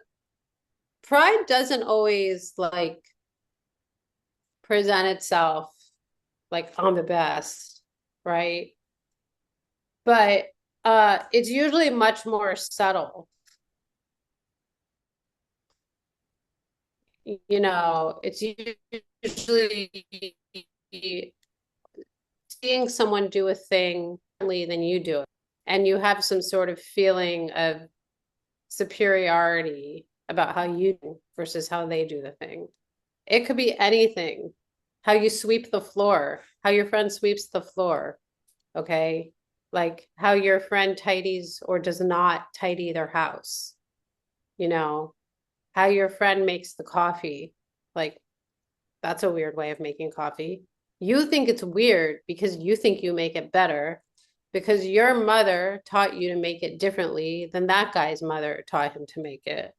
pride doesn't always like present itself like I'm the best, right? But it's usually much more subtle. You know, it's usually seeing someone do a thing differently than you do it, and you have some sort of feeling of superiority about how you do versus how they do the thing. It could be anything. How you sweep the floor, how your friend sweeps the floor, okay? Like how your friend tidies or does not tidy their house, you know, how your friend makes the coffee. Like that's a weird way of making coffee. You think it's weird because you think you make it better because your mother taught you to make it differently than that guy's mother taught him to make it.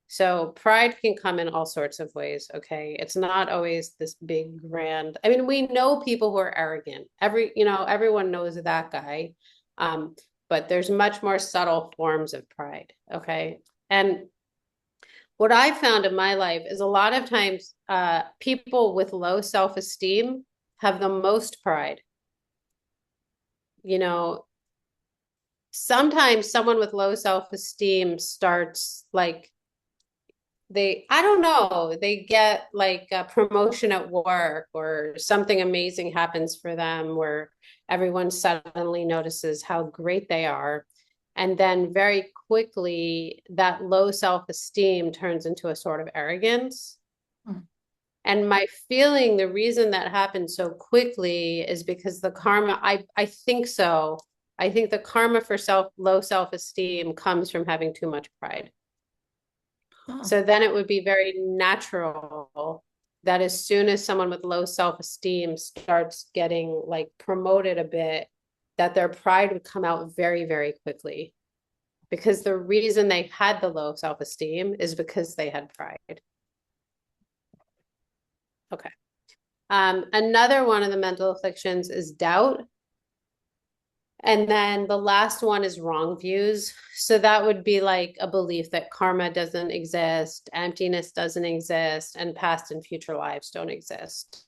So pride can come in all sorts of ways, okay? It's not always this big grand. I mean, we know people who are arrogant. Everyone knows that guy. But there's much more subtle forms of pride, okay? And what I found in my life is a lot of times people with low self-esteem have the most pride. You know, sometimes someone with low self-esteem starts like I don't know, they get like a promotion at work or something amazing happens for them where everyone suddenly notices how great they are. And then very quickly, that low self-esteem turns into a sort of arrogance. And my feeling, the reason that happened so quickly is because the karma, I think so. I think the karma for low self-esteem comes from having too much pride. So then it would be very natural that as soon as someone with low self-esteem starts getting like promoted a bit, that their pride would come out very, very quickly. Because the reason they had the low self-esteem is because they had pride. Okay. Another one of the mental afflictions is doubt. And then the last one is wrong views. So that would be like a belief that karma doesn't exist, emptiness doesn't exist, and past and future lives don't exist.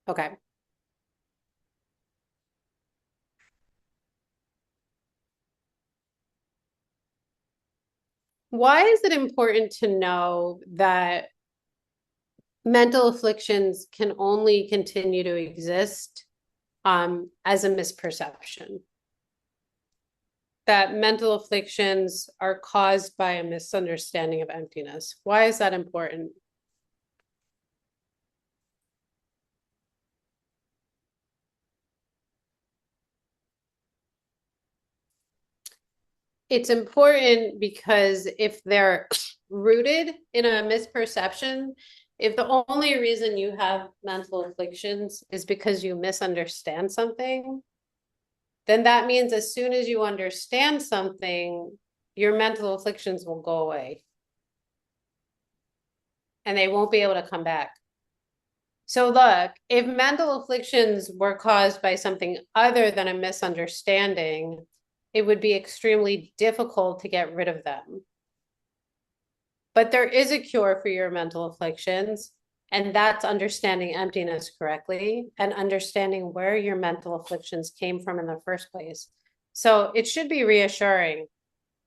Okay. Why is it important to know that mental afflictions can only continue to exist as a misperception? That mental afflictions are caused by a misunderstanding of emptiness. Why is that important? It's important because if they're rooted in a misperception, if the only reason you have mental afflictions is because you misunderstand something, then that means as soon as you understand something, your mental afflictions will go away and they won't be able to come back. So look, if mental afflictions were caused by something other than a misunderstanding, it would be extremely difficult to get rid of them. But there is a cure for your mental afflictions, and that's understanding emptiness correctly and understanding where your mental afflictions came from in the first place. So it should be reassuring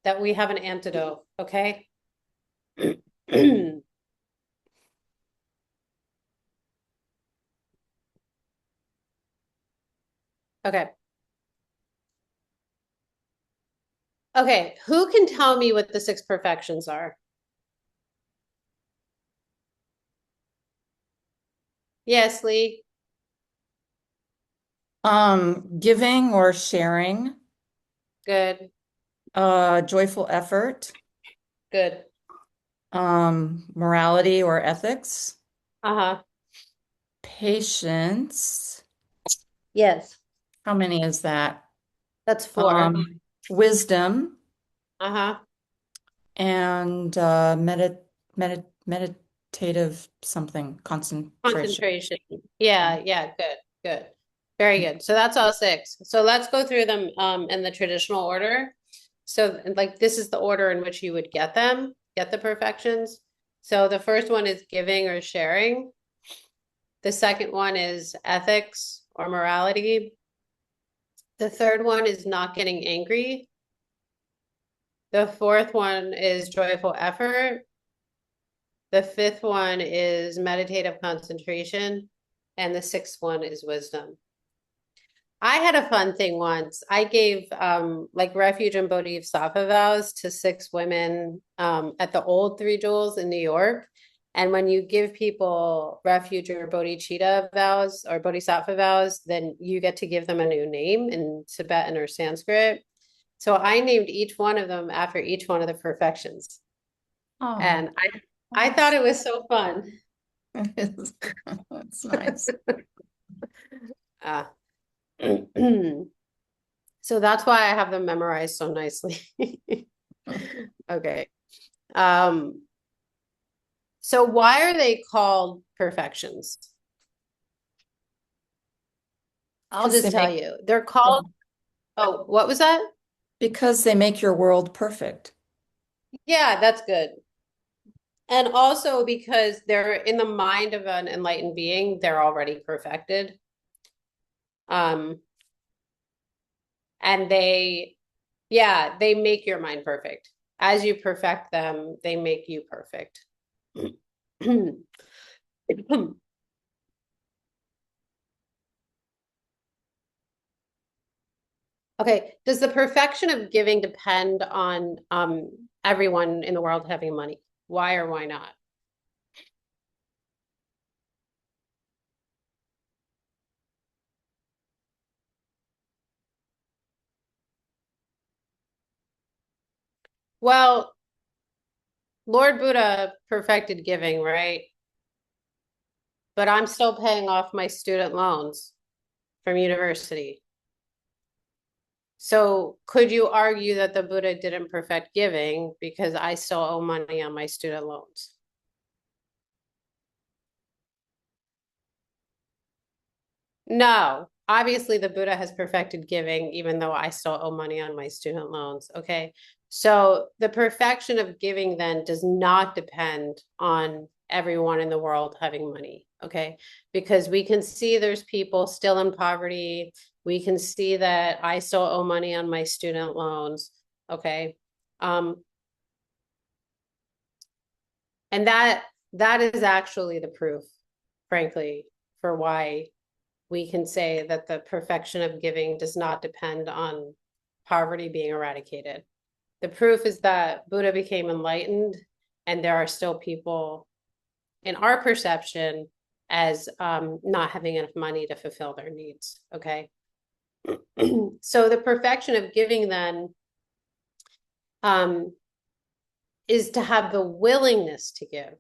that we have an antidote, okay? Okay. Okay, who can tell me what the six perfections are? Yes, Lee. Giving or sharing, Good, joyful effort, good. morality or ethics, Uh-huh. patience. Yes, How many is that? that's four. Wisdom Uh-huh. and meditative something, concentration. Concentration. Yeah, good, good. Very good. So that's all six. So let's go through them in the traditional order. So like this is the order in which you would get them, get the perfections. So the first one is giving or sharing. The second one is ethics or morality. The third one is not getting angry. The fourth one is joyful effort. The fifth one is meditative concentration. And the sixth one is wisdom. I had a fun thing once. I gave like refuge and bodhisattva vows to six women at the old Three Jewels in New York. And when you give people refuge or bodhicitta vows or bodhisattva vows, then you get to give them a new name in Tibetan or Sanskrit. So I named each one of them after each one of the perfections. Oh, And I thought it was so fun. That's nice. Uh, so that's why I have them memorized so nicely. Okay. So why are they called perfections? I'll 'Cause just tell you. They're called, oh, what was that? because they make your world perfect. Yeah, that's good. And also because they're in the mind of an enlightened being, they're already perfected. And they make your mind perfect. As you perfect them, they make you perfect. Okay, does the perfection of giving depend on everyone in the world having money? Why or why not? Well, Lord Buddha perfected giving, right? But I'm still paying off my student loans from university. So could you argue that the Buddha didn't perfect giving because I still owe money on my student loans? No, obviously the Buddha has perfected giving, even though I still owe money on my student loans. Okay. So the perfection of giving then does not depend on everyone in the world having money. Okay. Because we can see there's people still in poverty. We can see that I still owe money on my student loans. Okay. And that is actually the proof, frankly, for why we can say that the perfection of giving does not depend on poverty being eradicated. The proof is that Buddha became enlightened, and there are still people in our perception as not having enough money to fulfill their needs. Okay. So the perfection of giving then is to have the willingness to give.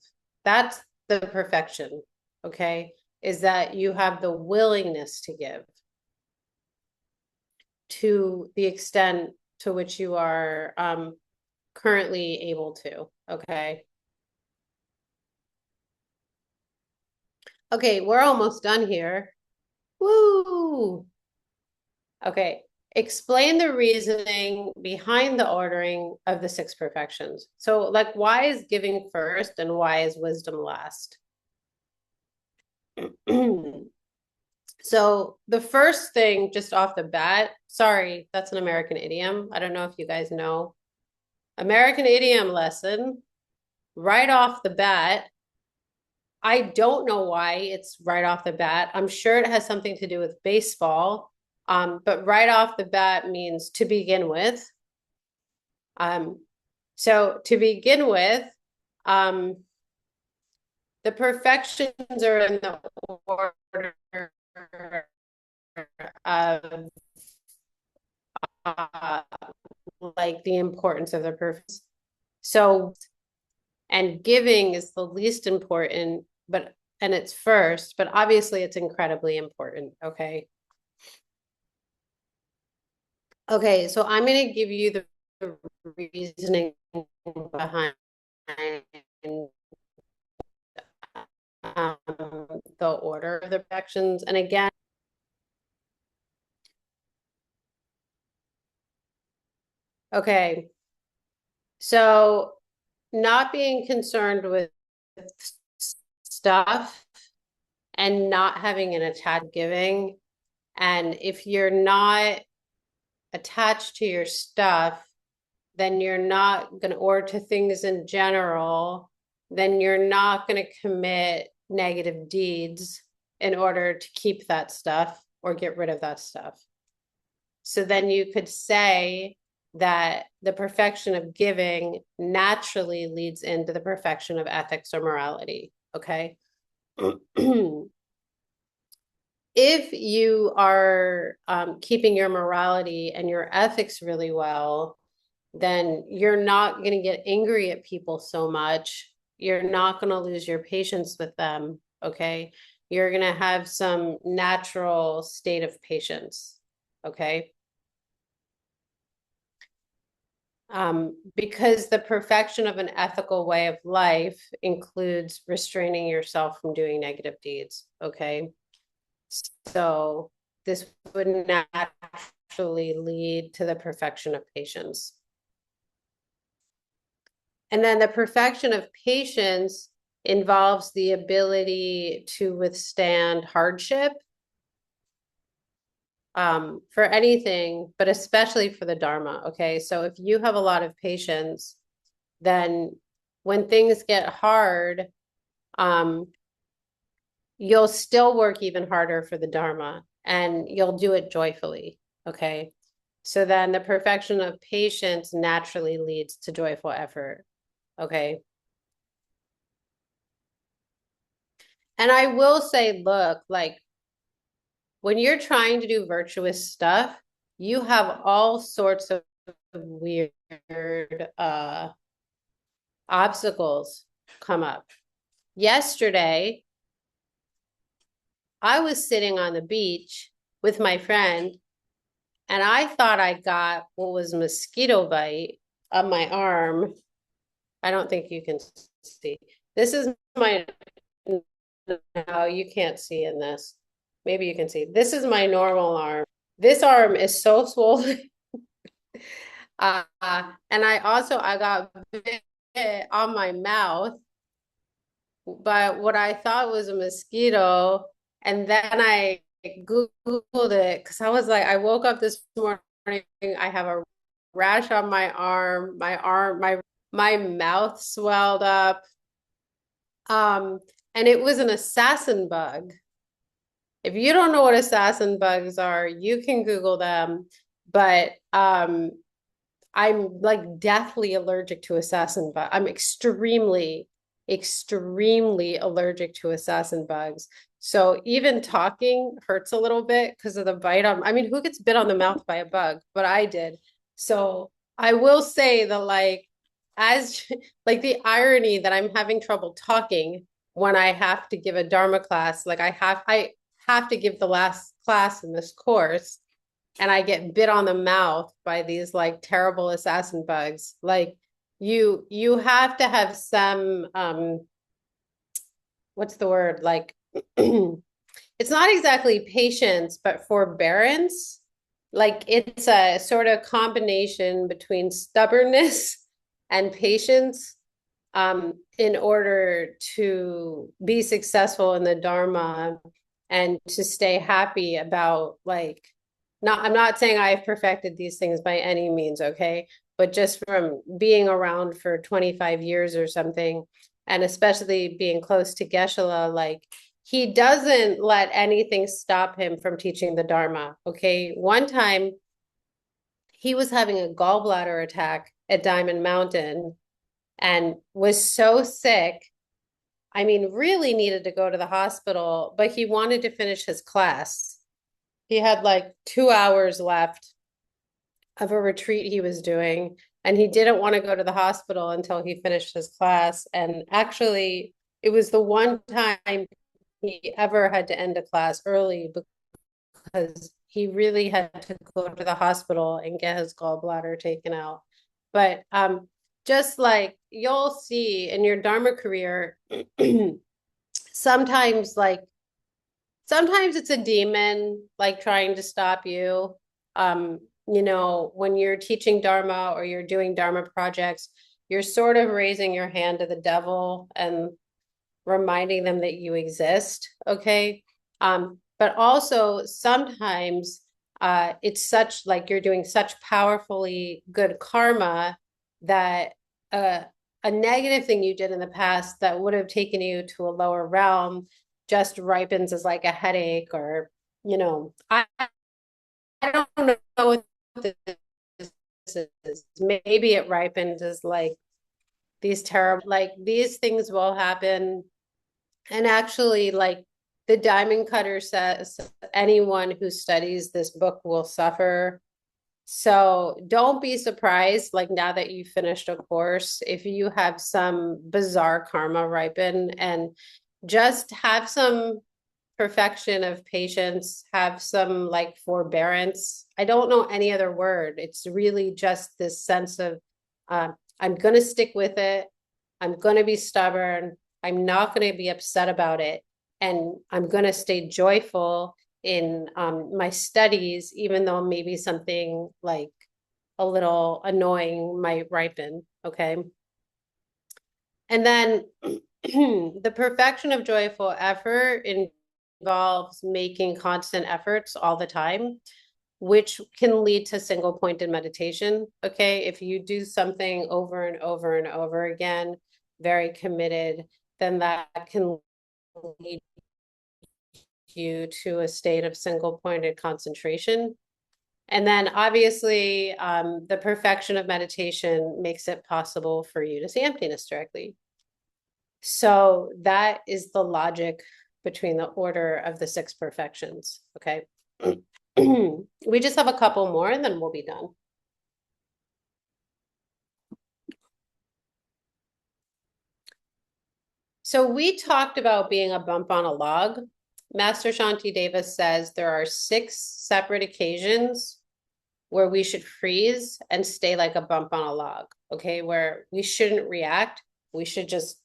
That's the perfection. Okay. Is that you have the willingness to give to the extent to which you are currently able to. Okay. Okay, we're almost done here. Woo! Okay, explain the reasoning behind the ordering of the six perfections. So, like, why is giving first and why is wisdom last? So, the first thing, just off the bat, sorry, that's an American idiom. I don't know if you guys know. American idiom lesson, right off the bat. I don't know why it's right off the bat. I'm sure it has something to do with baseball. But right off the bat means to begin with. So to begin with, the perfections are in the order of like the importance of the perfect. So, and giving is the least important, and it's first, but obviously it's incredibly important. Okay. Okay, so I'm going to give you the reasoning behind the order of the perfections. And again, okay, so not being concerned with stuff and not having an attached giving. And if you're not attached to your stuff, then you're not going to, or to things in general, then you're not going to commit negative deeds in order to keep that stuff or get rid of that stuff. So then you could say that the perfection of giving naturally leads into the perfection of ethics or morality. Okay. If you are keeping your morality and your ethics really well, then you're not going to get angry at people so much. You're not going to lose your patience with them. Okay. You're going to have some natural state of patience. Okay. Because the perfection of an ethical way of life includes restraining yourself from doing negative deeds. Okay. So this would naturally lead to the perfection of patience. And then the perfection of patience involves the ability to withstand hardship for anything, but especially for the Dharma. Okay. So if you have a lot of patience, then when things get hard, you'll still work even harder for the Dharma and you'll do it joyfully. Okay. So then the perfection of patience naturally leads to joyful effort. Okay. And I will say, look, like when you're trying to do virtuous stuff, you have all sorts of weird obstacles come up. Yesterday, I was sitting on the beach with my friend, and I thought I got what was a mosquito bite on my arm. I don't think you can see. This is my, no, you can't see in this. Maybe you can see. This is my normal arm. This arm is so swollen. And I got bit on my mouth by what I thought was a mosquito. And then I Googled it because I was like, I woke up this morning, I have a rash on my arm, my mouth swelled up. And it was an assassin bug. If you don't know what assassin bugs are, you can Google them. But I'm like deathly allergic to assassin bug. I'm extremely allergic to assassin bugs. So even talking hurts a little bit because of the bite on, I mean, who gets bit on the mouth by a bug? But I did. So I will say that like, as like the irony that I'm having trouble talking when I have to give a Dharma class, like I have to give the last class in this course and I get bit on the mouth by these like terrible assassin bugs. Like you have to have some what's the word? Like it's not exactly patience, but forbearance. Like it's a sort of combination between stubbornness and patience in order to be successful in the Dharma and to stay happy about like, I'm not saying I've perfected these things by any means, okay? But just from being around for 25 years or something, and especially being close to Geshe-la, like he doesn't let anything stop him from teaching the Dharma, okay? One time he was having a gallbladder attack at Diamond Mountain and was so sick. I mean, really needed to go to the hospital, but he wanted to finish his class. He had like 2 hours left of a retreat he was doing, and he didn't want to go to the hospital until he finished his class. And actually, it was the one time he ever had to end a class early because he really had to go to the hospital and get his gallbladder taken out. But just like you'll see in your Dharma career, sometimes it's a demon like trying to stop you. When you're teaching Dharma or you're doing Dharma projects, you're sort of raising your hand to the devil and reminding them that you exist, okay? But also sometimes it's such like you're doing such powerfully good karma that a negative thing you did in the past that would have taken you to a lower realm just ripens as like a headache, or I don't know what this is. Maybe it ripened as like these terrible, like these things will happen. And actually, like the diamond cutter says, anyone who studies this book will suffer. So don't be surprised, like now that you finished a course, if you have some bizarre karma ripen, and just have some perfection of patience, have some like forbearance. I don't know any other word. It's really just this sense of I'm going to stick with it. I'm going to be stubborn. I'm not going to be upset about it. And I'm going to stay joyful in my studies, even though maybe something like a little annoying might ripen. Okay. And then the perfection of joyful effort involves making constant efforts all the time, which can lead to single pointed meditation. Okay. If you do something over and over and over again, very committed, then that can lead you to a state of single pointed concentration. And then obviously, the perfection of meditation makes it possible for you to see emptiness directly. So that is the logic between the order of the 6 perfections. Okay. We just have a couple more and then we'll be done. So we talked about being a bump on a log. Master Shanti Davis says there are 6 separate occasions where we should freeze and stay like a bump on a log, okay? Where we shouldn't react. We just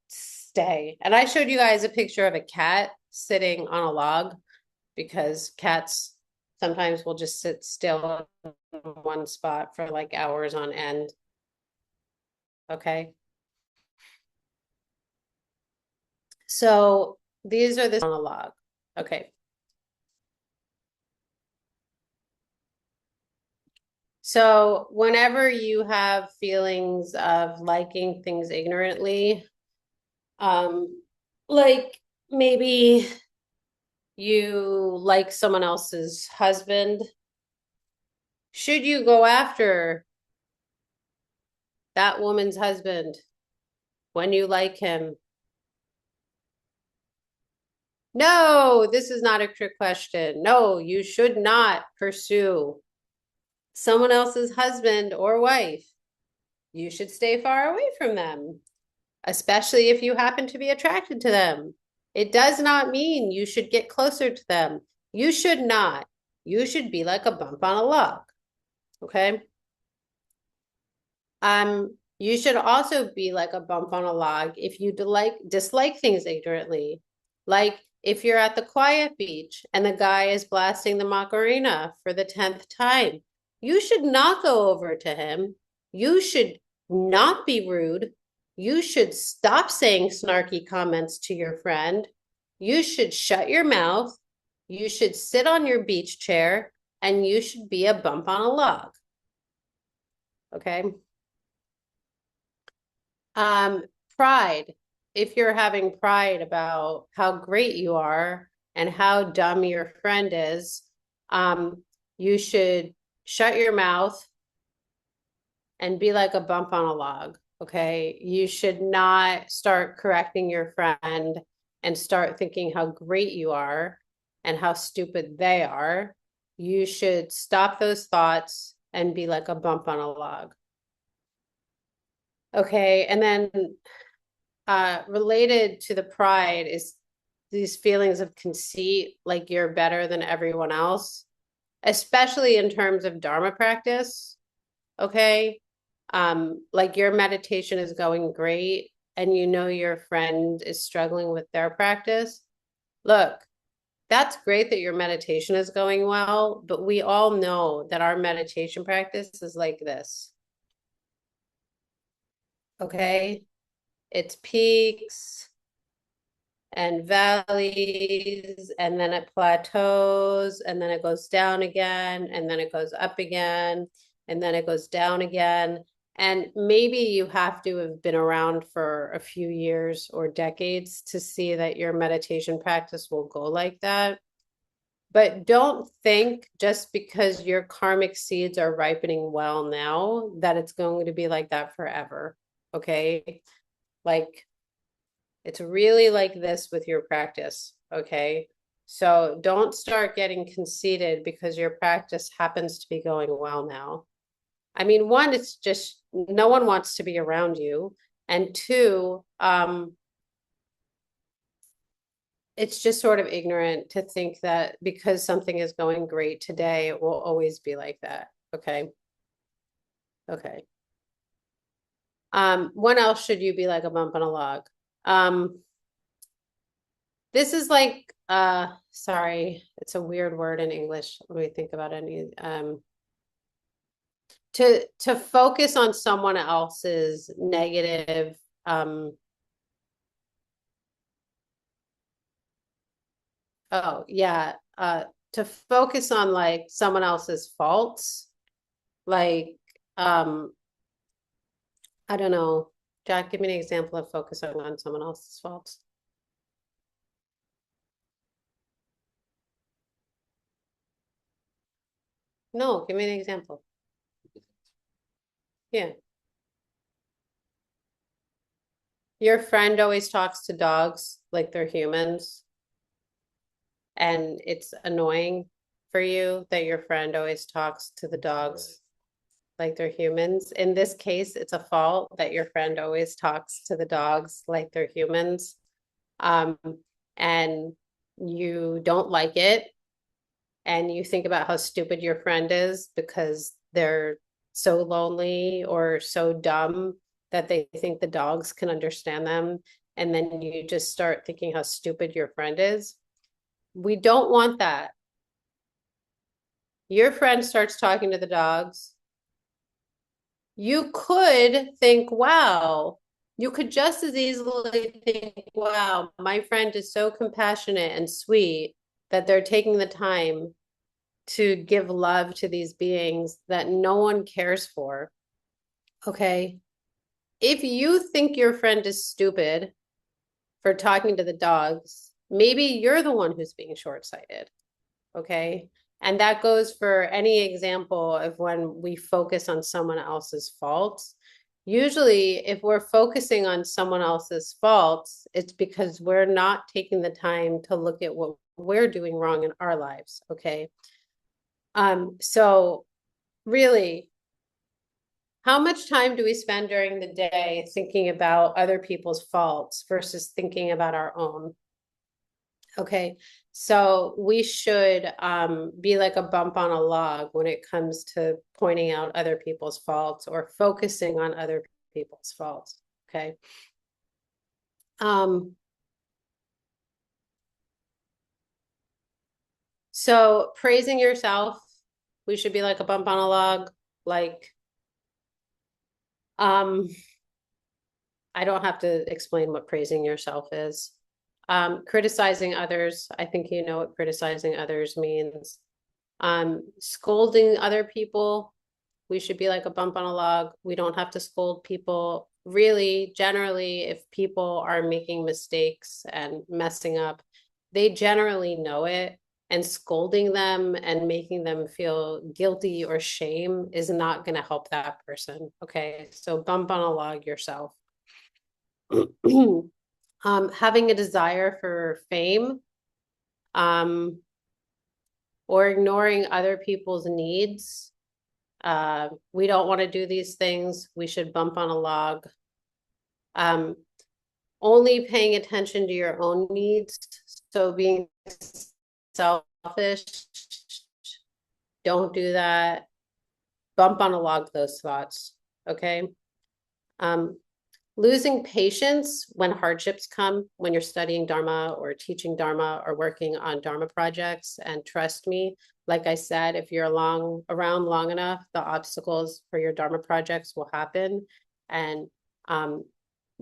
stay. And I showed you guys a picture of a cat sitting on a log, because cats sometimes will just sit still in one spot for like hours on end. Okay. So these are the on a log. Okay. So whenever you have feelings of liking things ignorantly, like maybe you like someone else's husband, should you go after that woman's husband when you like him? No, this is not a trick question. No, you should not pursue someone else's husband or wife. You should stay far away from them, especially if you happen to be attracted to them. It does not mean you should get closer to them. You should not. You should be like a bump on a log. Okay. You should also be like a bump on a log if you dislike things ignorantly. Like if you're at the quiet beach and the guy is blasting the Macarena for the 10th time, you should not go over to him. You should not be rude. You should stop saying snarky comments to your friend. You should shut your mouth. You should sit on your beach chair, and you should be a bump on a log. Okay. Pride. If you're having pride about how great you are and how dumb your friend is, you should shut your mouth and be like a bump on a log. Okay. You should not start correcting your friend and start thinking how great you are and how stupid they are. You should stop those thoughts and be like a bump on a log. Okay. And then related to the pride is these feelings of conceit, like you're better than everyone else, especially in terms of Dharma practice. Okay. Like your meditation is going great and you know your friend is struggling with their practice. Look, that's great that your meditation is going well, but we all know that our meditation practice is like this. Okay. It's peaks and valleys, and then it plateaus, and then it goes down again, and then it goes up again, and then it goes down again. And maybe you have to have been around for a few years or decades to see that your meditation practice will go like that. But don't think just because your karmic seeds are ripening well now that it's going to be like that forever. Okay. Like, it's really like this with your practice, okay? So don't start getting conceited because your practice happens to be going well now. I mean, one, it's just no one wants to be around you. And two, it's just sort of ignorant to think that because something is going great today, it will always be like that, okay? Okay. When else should you be like a bump on a log? This is like, sorry, it's a weird word in English. Let me think about any, to focus on someone else's negative, oh yeah, to focus on like someone else's faults, like, I don't know. Jack, give me an example of focusing on someone else's faults. No, give me an example. Yeah. Your friend always talks to dogs like they're humans, and it's annoying for you that your friend always talks to the dogs like they're humans. In this case, it's a fault that your friend always talks to the dogs like they're humans. And you don't like it, and you think about how stupid your friend is because they're so lonely or so dumb that they think the dogs can understand them. And then you just start thinking how stupid your friend is. We don't want that. Your friend starts talking to the dogs. You could think, wow, you could just as easily think, wow, my friend is so compassionate and sweet that they're taking the time to give love to these beings that no one cares for. Okay. If you think your friend is stupid for talking to the dogs, maybe you're the one who's being short-sighted. Okay. And that goes for any example of when we focus on someone else's faults. Usually, if we're focusing on someone else's faults, it's because we're not taking the time to look at what we're doing wrong in our lives. Okay. So really, how much time do we spend during the day thinking about other people's faults versus thinking about our own? Okay, so we should be like a bump on a log when it comes to pointing out other people's faults or focusing on other people's faults. Okay. So praising yourself, we should be like a bump on a log, like I don't have to explain what praising yourself is. Criticizing others, I think you know what criticizing others means. Scolding other people, we should be like a bump on a log. We don't have to scold people. Really, generally, if people are making mistakes and messing up, they generally know it and scolding them and making them feel guilty or shame is not going to help that person. Okay, so bump on a log yourself. Having a desire for fame, or ignoring other people's needs. We don't want to do these things. We should bump on a log. Only paying attention to your own needs. So being selfish, don't do that. Bump on a log those thoughts, okay? Losing patience when hardships come, when you're studying Dharma or teaching Dharma or working on Dharma projects. And trust me, like I said, if you're around long enough, the obstacles for your Dharma projects will happen. And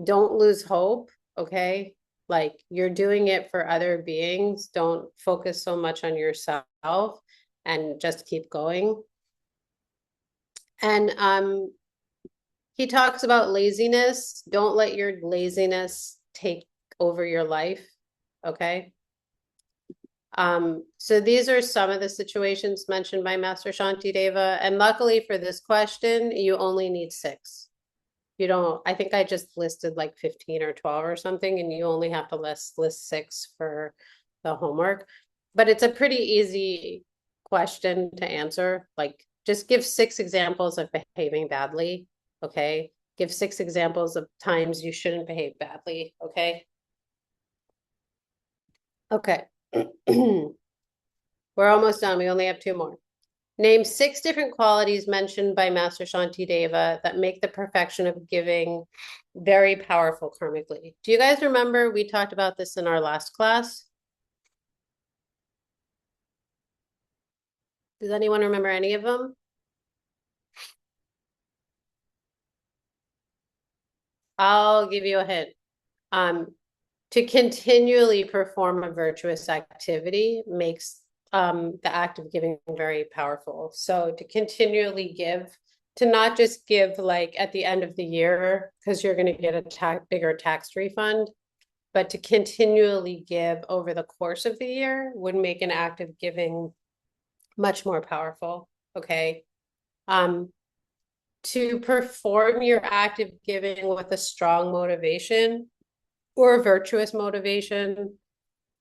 don't lose hope, okay? Like, you're doing it for other beings. Don't focus so much on yourself and just keep going. And he talks about laziness. Don't let your laziness take over your life, okay? So these are some of the situations mentioned by Master Shantideva. And luckily for this question, you only need 6. You don't, I think I just listed like 15 or 12 or something, and you only have to list 6 for the homework. But it's a pretty easy question to answer. Like, just give 6 examples of behaving badly, okay? Give 6 examples of times you shouldn't behave badly, okay? Okay. We're almost done. We only have 2 more. Name 6 different qualities mentioned by Master Shantideva that make the perfection of giving very powerful karmically. Do you guys remember we talked about this in our last class? Does anyone remember any of them? I'll give you a hint. To continually perform a virtuous activity makes the act of giving very powerful. So to continually give, to not just give like at the end of the year, because you're going to get a bigger tax refund, but to continually give over the course of the year would make an act of giving much more powerful, okay? To perform your act of giving with a strong motivation or a virtuous motivation,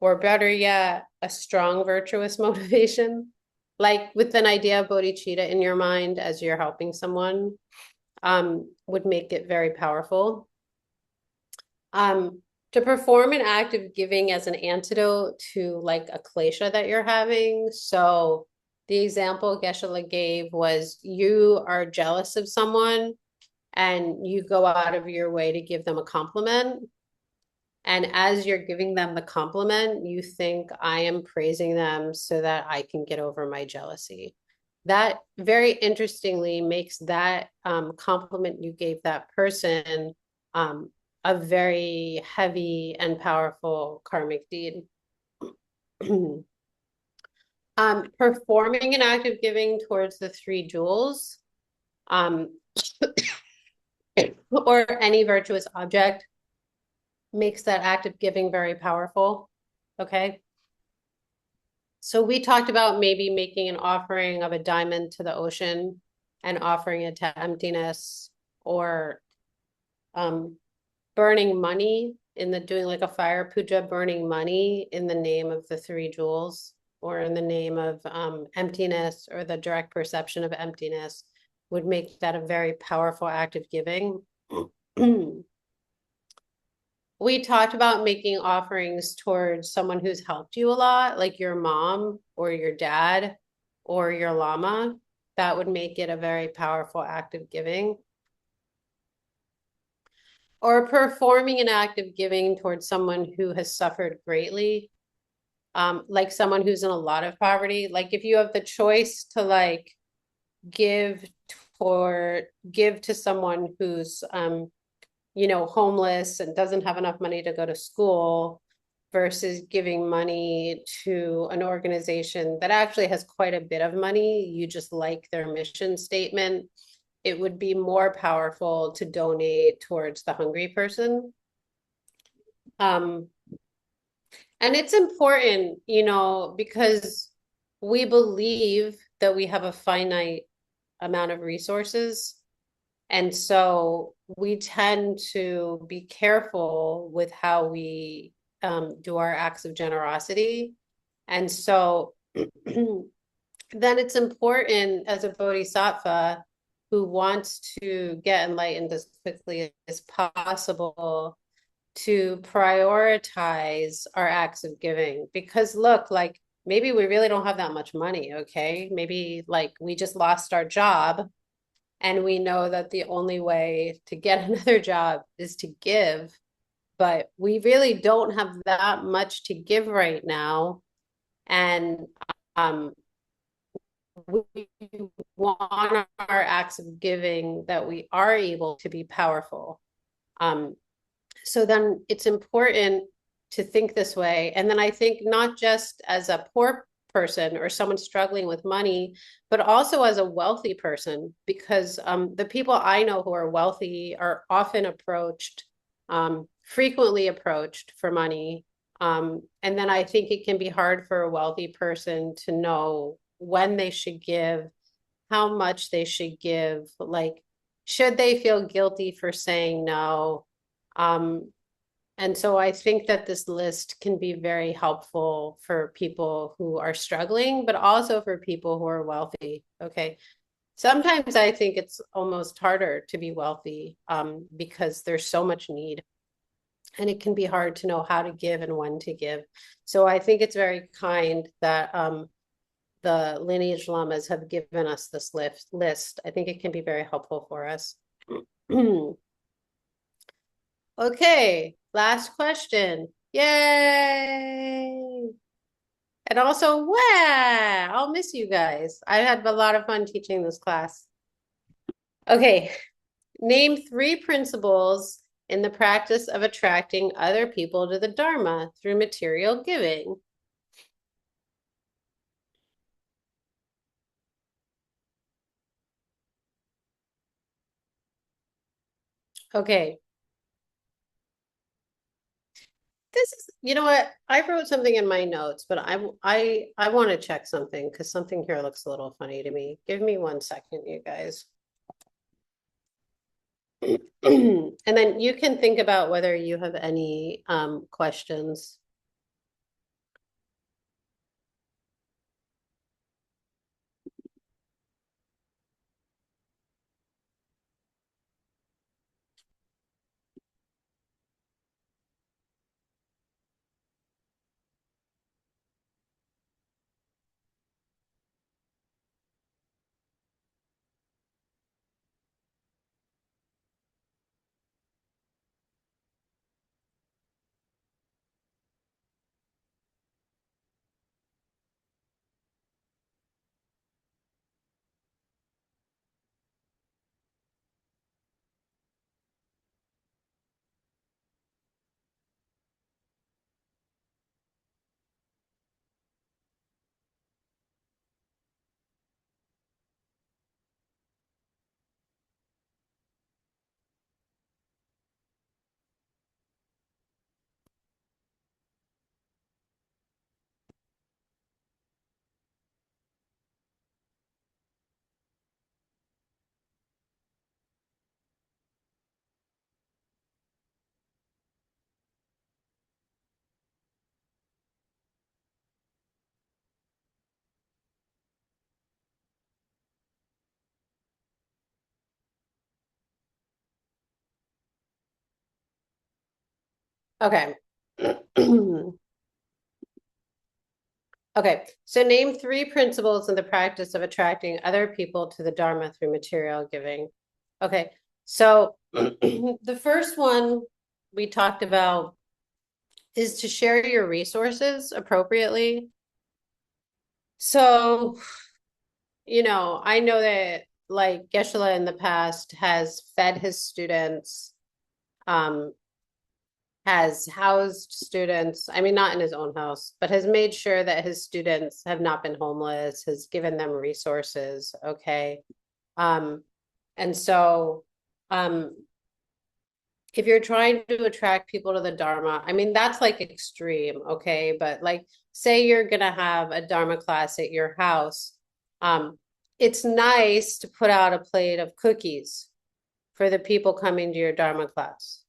or better yet, a strong virtuous motivation, like with an idea of bodhicitta in your mind as you're helping someone, would make it very powerful. To perform an act of giving as an antidote to like a klesha that you're having. So the example Geshe-la gave was you are jealous of someone and you go out of your way to give them a compliment. And as you're giving them the compliment, you think, I am praising them so that I can get over my jealousy. That very interestingly makes that compliment you gave that person a very heavy and powerful karmic deed. Performing an act of giving towards the 3 jewels or any virtuous object makes that act of giving very powerful, okay? So we talked about maybe making an offering of a diamond to the ocean and offering it to emptiness, or burning money doing like a fire puja, burning money in the name of the 3 jewels, or in the name of emptiness, or the direct perception of emptiness, would make that a very powerful act of giving. We talked about making offerings towards someone who's helped you a lot, like your mom or your dad or your lama. That would make it a very powerful act of giving. Or performing an act of giving towards someone who has suffered greatly, like someone who's in a lot of poverty. Like if you have the choice to like give to someone who's homeless and doesn't have enough money to go to school, versus giving money to an organization that actually has quite a bit of money, you just like their mission statement, it would be more powerful to donate towards the hungry person. And it's important, you know, because we believe that we have a finite amount of resources. And so we tend to be careful with how we do our acts of generosity. And so then it's important as a bodhisattva who wants to get enlightened as quickly as possible to prioritize our acts of giving. Because look, like maybe we really don't have that much money, okay? Maybe like we just lost our job and we know that the only way to get another job is to give, but we really don't have that much to give right now. And um, we want our acts of giving that we are able to be powerful. So then it's important to think this way. And then I think not just as a poor person or someone struggling with money, but also as a wealthy person, because the people I know who are wealthy are often approached, frequently approached for money. And then I think it can be hard for a wealthy person to know when they should give, how much they should give, like, should they feel guilty for saying no? And so I think that this list can be very helpful for people who are struggling, but also for people who are wealthy. Okay. Sometimes I think it's almost harder to be wealthy because there's so much need and it can be hard to know how to give and when to give. So I think it's very kind that the lineage lamas have given us this list. I think it can be very helpful for us. Okay, last question. Yay! And also, wow, I'll miss you guys. I had a lot of fun teaching this class. Okay, name 3 principles in the practice of attracting other people to the Dharma through material giving. Okay. This is, you know what? I wrote something in my notes, but I want to check something because something here looks a little funny to me. Give me 1 second, you guys. And then you can think about whether you have any questions. Okay. Okay, so name 3 principles in the practice of attracting other people to the Dharma through material giving. Okay, so the first one we talked about is to share your resources appropriately. So, you know, I know that like Geshe-la in the past has fed his students, um, has housed students, I mean, not in his own house, but has made sure that his students have not been homeless, has given them resources, okay? And so, um, if you're trying to attract people to the Dharma, I mean, that's like extreme, okay? But like, say you're gonna have a Dharma class at your house, it's nice to put out a plate of cookies for the people coming to your Dharma class,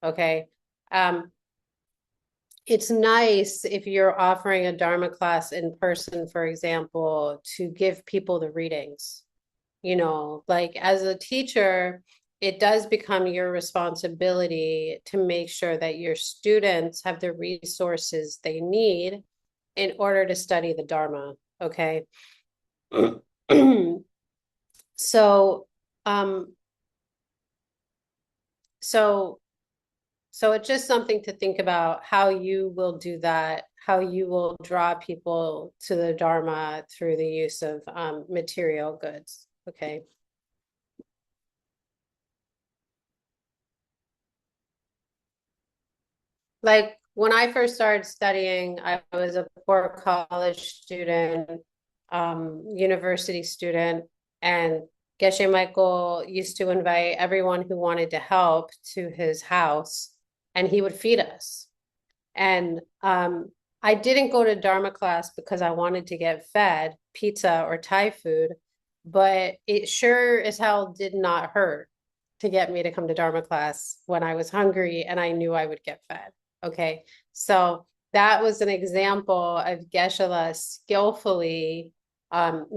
okay? It's nice if you're offering a Dharma class in person, for example, to give people the readings. You know, like as a teacher, it does become your responsibility to make sure that your students have the resources they need in order to study the Dharma. Okay. So, um, so, so it's just something to think about how you will do that, how you will draw people to the Dharma through the use of material goods. Okay. Like when I first started studying, I was a poor college student, university student, and Geshe Michael used to invite everyone who wanted to help to his house, and he would feed us. And I didn't go to Dharma class because I wanted to get fed pizza or Thai food, but it sure as hell did not hurt to get me to come to Dharma class when I was hungry and I knew I would get fed. Okay. So that was an example of Geshe-la skillfully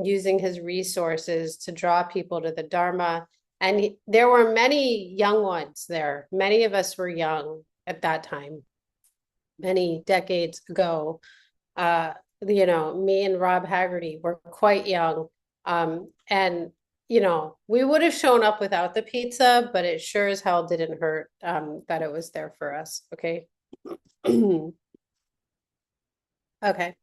using his resources to draw people to the Dharma. And there were many young ones there. Many of us were young at that time, many decades ago. You know, me and Rob Haggerty were quite young. And, you know, we would have shown up without the pizza, but it sure as hell didn't hurt that it was there for us. Okay. Okay.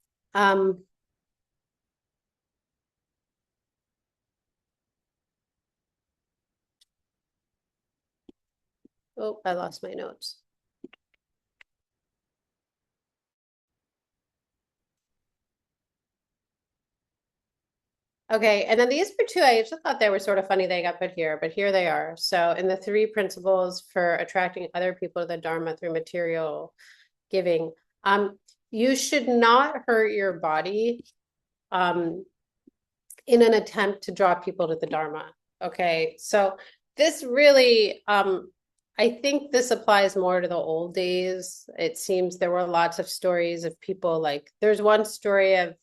Oh, I lost my notes. Okay, and then these were two, I just thought they were sort of funny they got put here, but here they are. So in the 3 principles for attracting other people to the Dharma through material giving, you should not hurt your body in an attempt to draw people to the Dharma. Okay, so this really, I think this applies more to the old days. It seems there were lots of stories of people like, there's one story of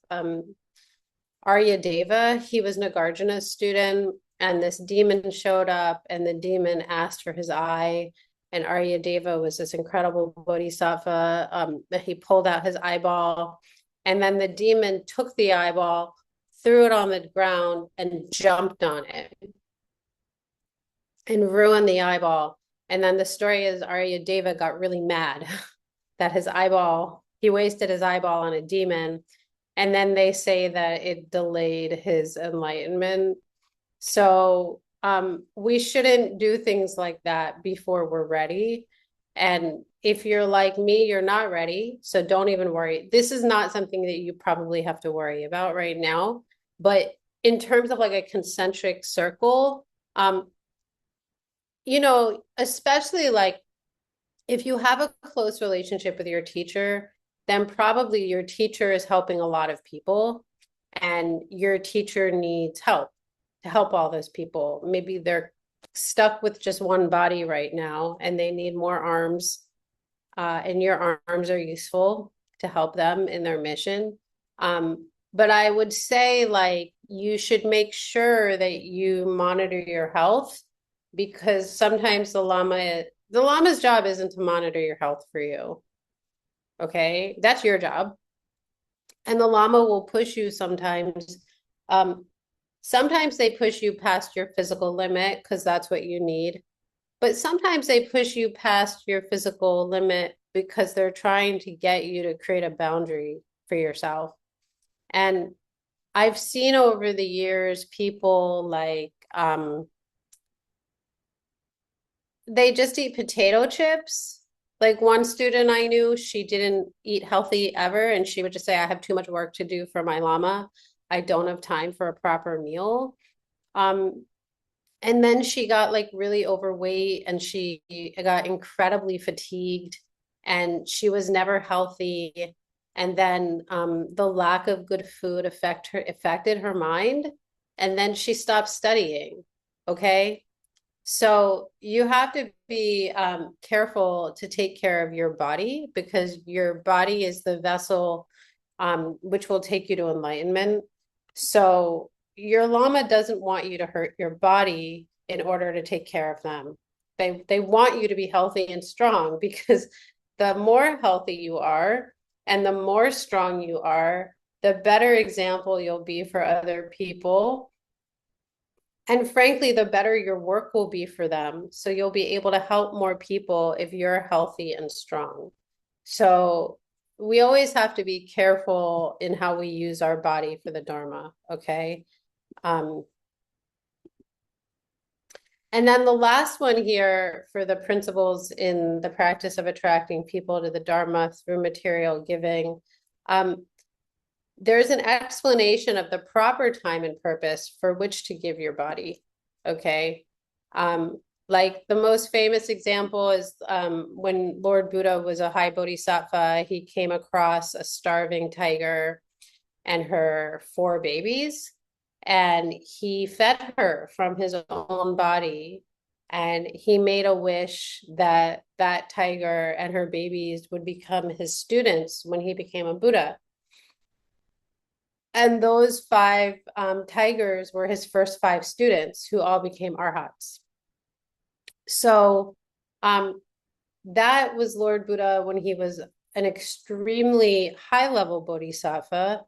Aryadeva. He was Nagarjuna's student, and this demon showed up, and the demon asked for his eye. And Aryadeva was this incredible bodhisattva that he pulled out his eyeball, and then the demon took the eyeball, threw it on the ground, and jumped on it and ruined the eyeball. And then the story is Aryadeva got really mad that his eyeball, he wasted his eyeball on a demon. And then they say that it delayed his enlightenment. So we shouldn't do things like that before we're ready. And if you're like me, you're not ready. So don't even worry. This is not something that you probably have to worry about right now. But in terms of like a concentric circle, you know, especially like if you have a close relationship with your teacher, then probably your teacher is helping a lot of people and your teacher needs help to help all those people. Maybe they're stuck with just one body right now and they need more arms, and your arms are useful to help them in their mission. But I would say like you should make sure that you monitor your health, because sometimes the Lama's job isn't to monitor your health for you. Okay, that's your job. And the Lama will push you sometimes. Sometimes they push you past your physical limit because that's what you need. But sometimes they push you past your physical limit because they're trying to get you to create a boundary for yourself. And I've seen over the years people like they just eat potato chips. Like one student I knew, she didn't eat healthy ever, and she would just say, I have too much work to do for my Lama. I don't have time for a proper meal. And then she got like really overweight and she got incredibly fatigued and she was never healthy. And then the lack of good food affected her mind. And then she stopped studying. Okay. So you have to be careful to take care of your body because your body is the vessel which will take you to enlightenment. So your Lama doesn't want you to hurt your body in order to take care of them. They want you to be healthy and strong because the more healthy you are and the more strong you are, the better example you'll be for other people. And frankly, the better your work will be for them. So you'll be able to help more people if you're healthy and strong. So we always have to be careful in how we use our body for the Dharma, okay? And then the last one here for the principles in the practice of attracting people to the Dharma through material giving. There's an explanation of the proper time and purpose for which to give your body, okay? Like the most famous example is when Lord Buddha was a high bodhisattva, he came across a starving tiger and her 4 babies, and he fed her from his own body. And he made a wish that that tiger and her babies would become his students when he became a Buddha. And those 5 tigers were his first 5 students who all became arhats. So that was Lord Buddha when he was an extremely high-level bodhisattva.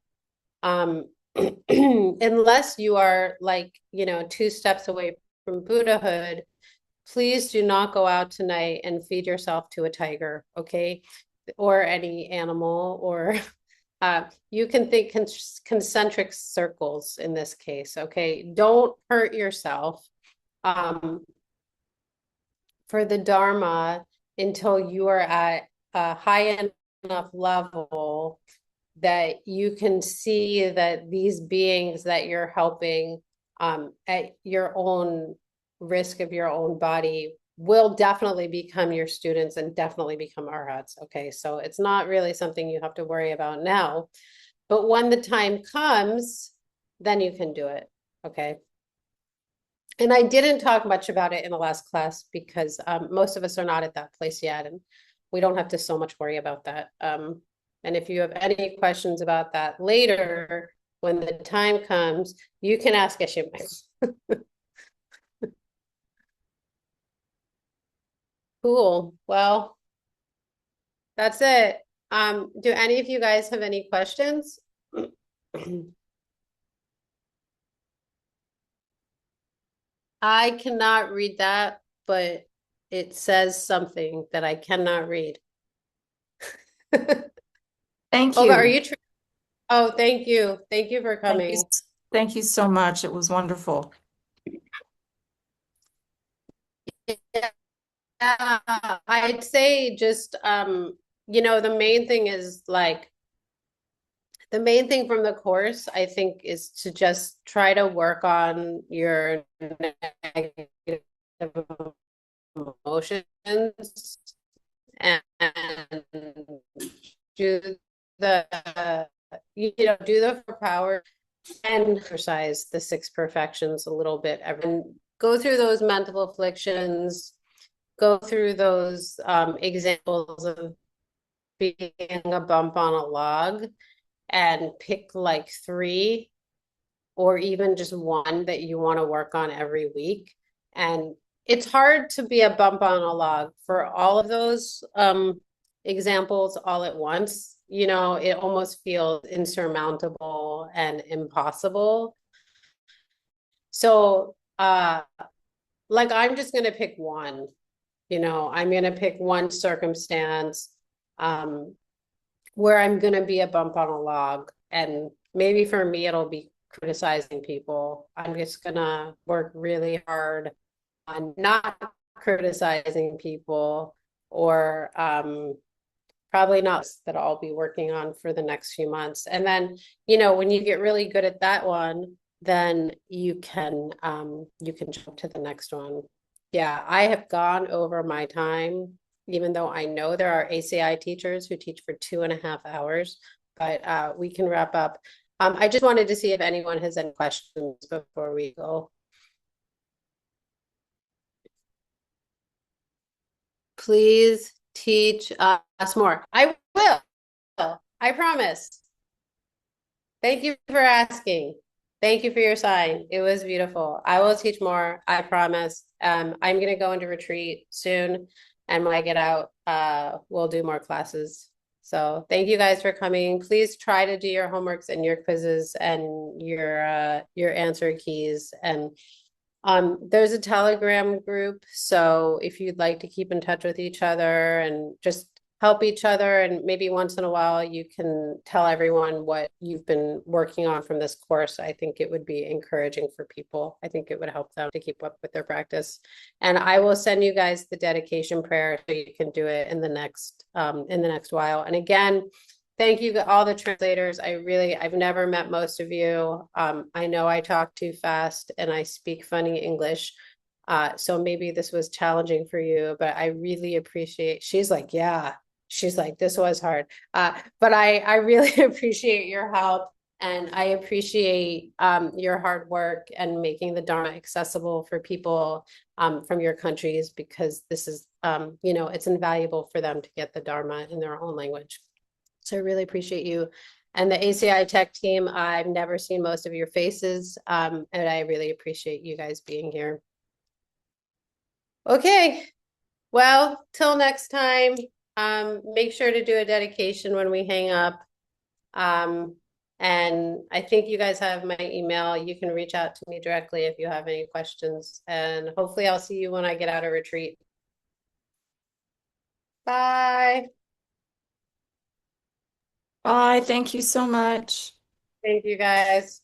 Unless you are like, 2 steps away from Buddhahood, please do not go out tonight and feed yourself to a tiger, okay? Or any animal, or you can think concentric circles in this case, okay? Don't hurt yourself for the Dharma until you are at a high enough level that you can see that these beings that you're helping at your own risk of your own body will definitely become your students and definitely become arhats. Okay, so it's not really something you have to worry about now, but when the time comes, then you can do it. Okay. And I didn't talk much about it in the last class because most of us are not at that place yet, and we don't have to so much worry about that. And if you have any questions about that later, when the time comes, you can ask Ashimai. Cool. Well, that's it. Do any of you guys have any questions? I cannot read that, but it says something that I cannot read. Thank Olga, are you. you? Oh, thank you. Thank you for coming. Thank you so much. It was wonderful. Yeah, I'd say just the main thing is like the main thing from the course, I think, is to just try to work on your negative emotions and do the do the power and exercise the 6 perfections a little bit and go through those mental afflictions, go through those examples of being a bump on a log and pick like 3 or even just 1 that you want to work on every week. And it's hard to be a bump on a log for all of those examples all at once. It almost feels insurmountable and impossible. So like I'm just going to pick 1. I'm going to pick 1 circumstance where I'm going to be a bump on a log. And maybe for me, it'll be criticizing people. I'm just going to work really hard on not criticizing people, or probably not that I'll be working on for the next few months. And then, when you get really good at that one, then you can jump to the next one. Yeah, I have gone over my time, even though I know there are ACI teachers who teach for 2.5 hours, but we can wrap up. I just wanted to see if anyone has any questions before we go. Please teach us more. I will. I promise. Thank you for asking. Thank you for your sign. It was beautiful. I will teach more. I promise. I'm going to go into retreat soon. And when I get out, we'll do more classes. So thank you guys for coming. Please try to do your homeworks and your quizzes and your answer keys. And there's a Telegram group. So if you'd like to keep in touch with each other and just help each other, and maybe once in a while you can tell everyone what you've been working on from this course, I think it would be encouraging for people. I think it would help them to keep up with their practice. And I will send you guys the dedication prayer so you can do it in the next while. And again, thank you to all the translators. I've never met most of you. I know I talk too fast and I speak funny English. So maybe this was challenging for you, but I really appreciate, she's like, yeah, she's like, this was hard. But I really appreciate your help, and I appreciate your hard work and making the Dharma accessible for people from your countries, because this is, it's invaluable for them to get the Dharma in their own language. So I really appreciate you. And the ACI Tech team, I've never seen most of your faces, and I really appreciate you guys being here. Okay, well, till next time, make sure to do a dedication when we hang up. And I think you guys have my email. You can reach out to me directly if you have any questions. And hopefully I'll see you when I get out of retreat. Bye. Bye. Thank you so much. Thank you guys.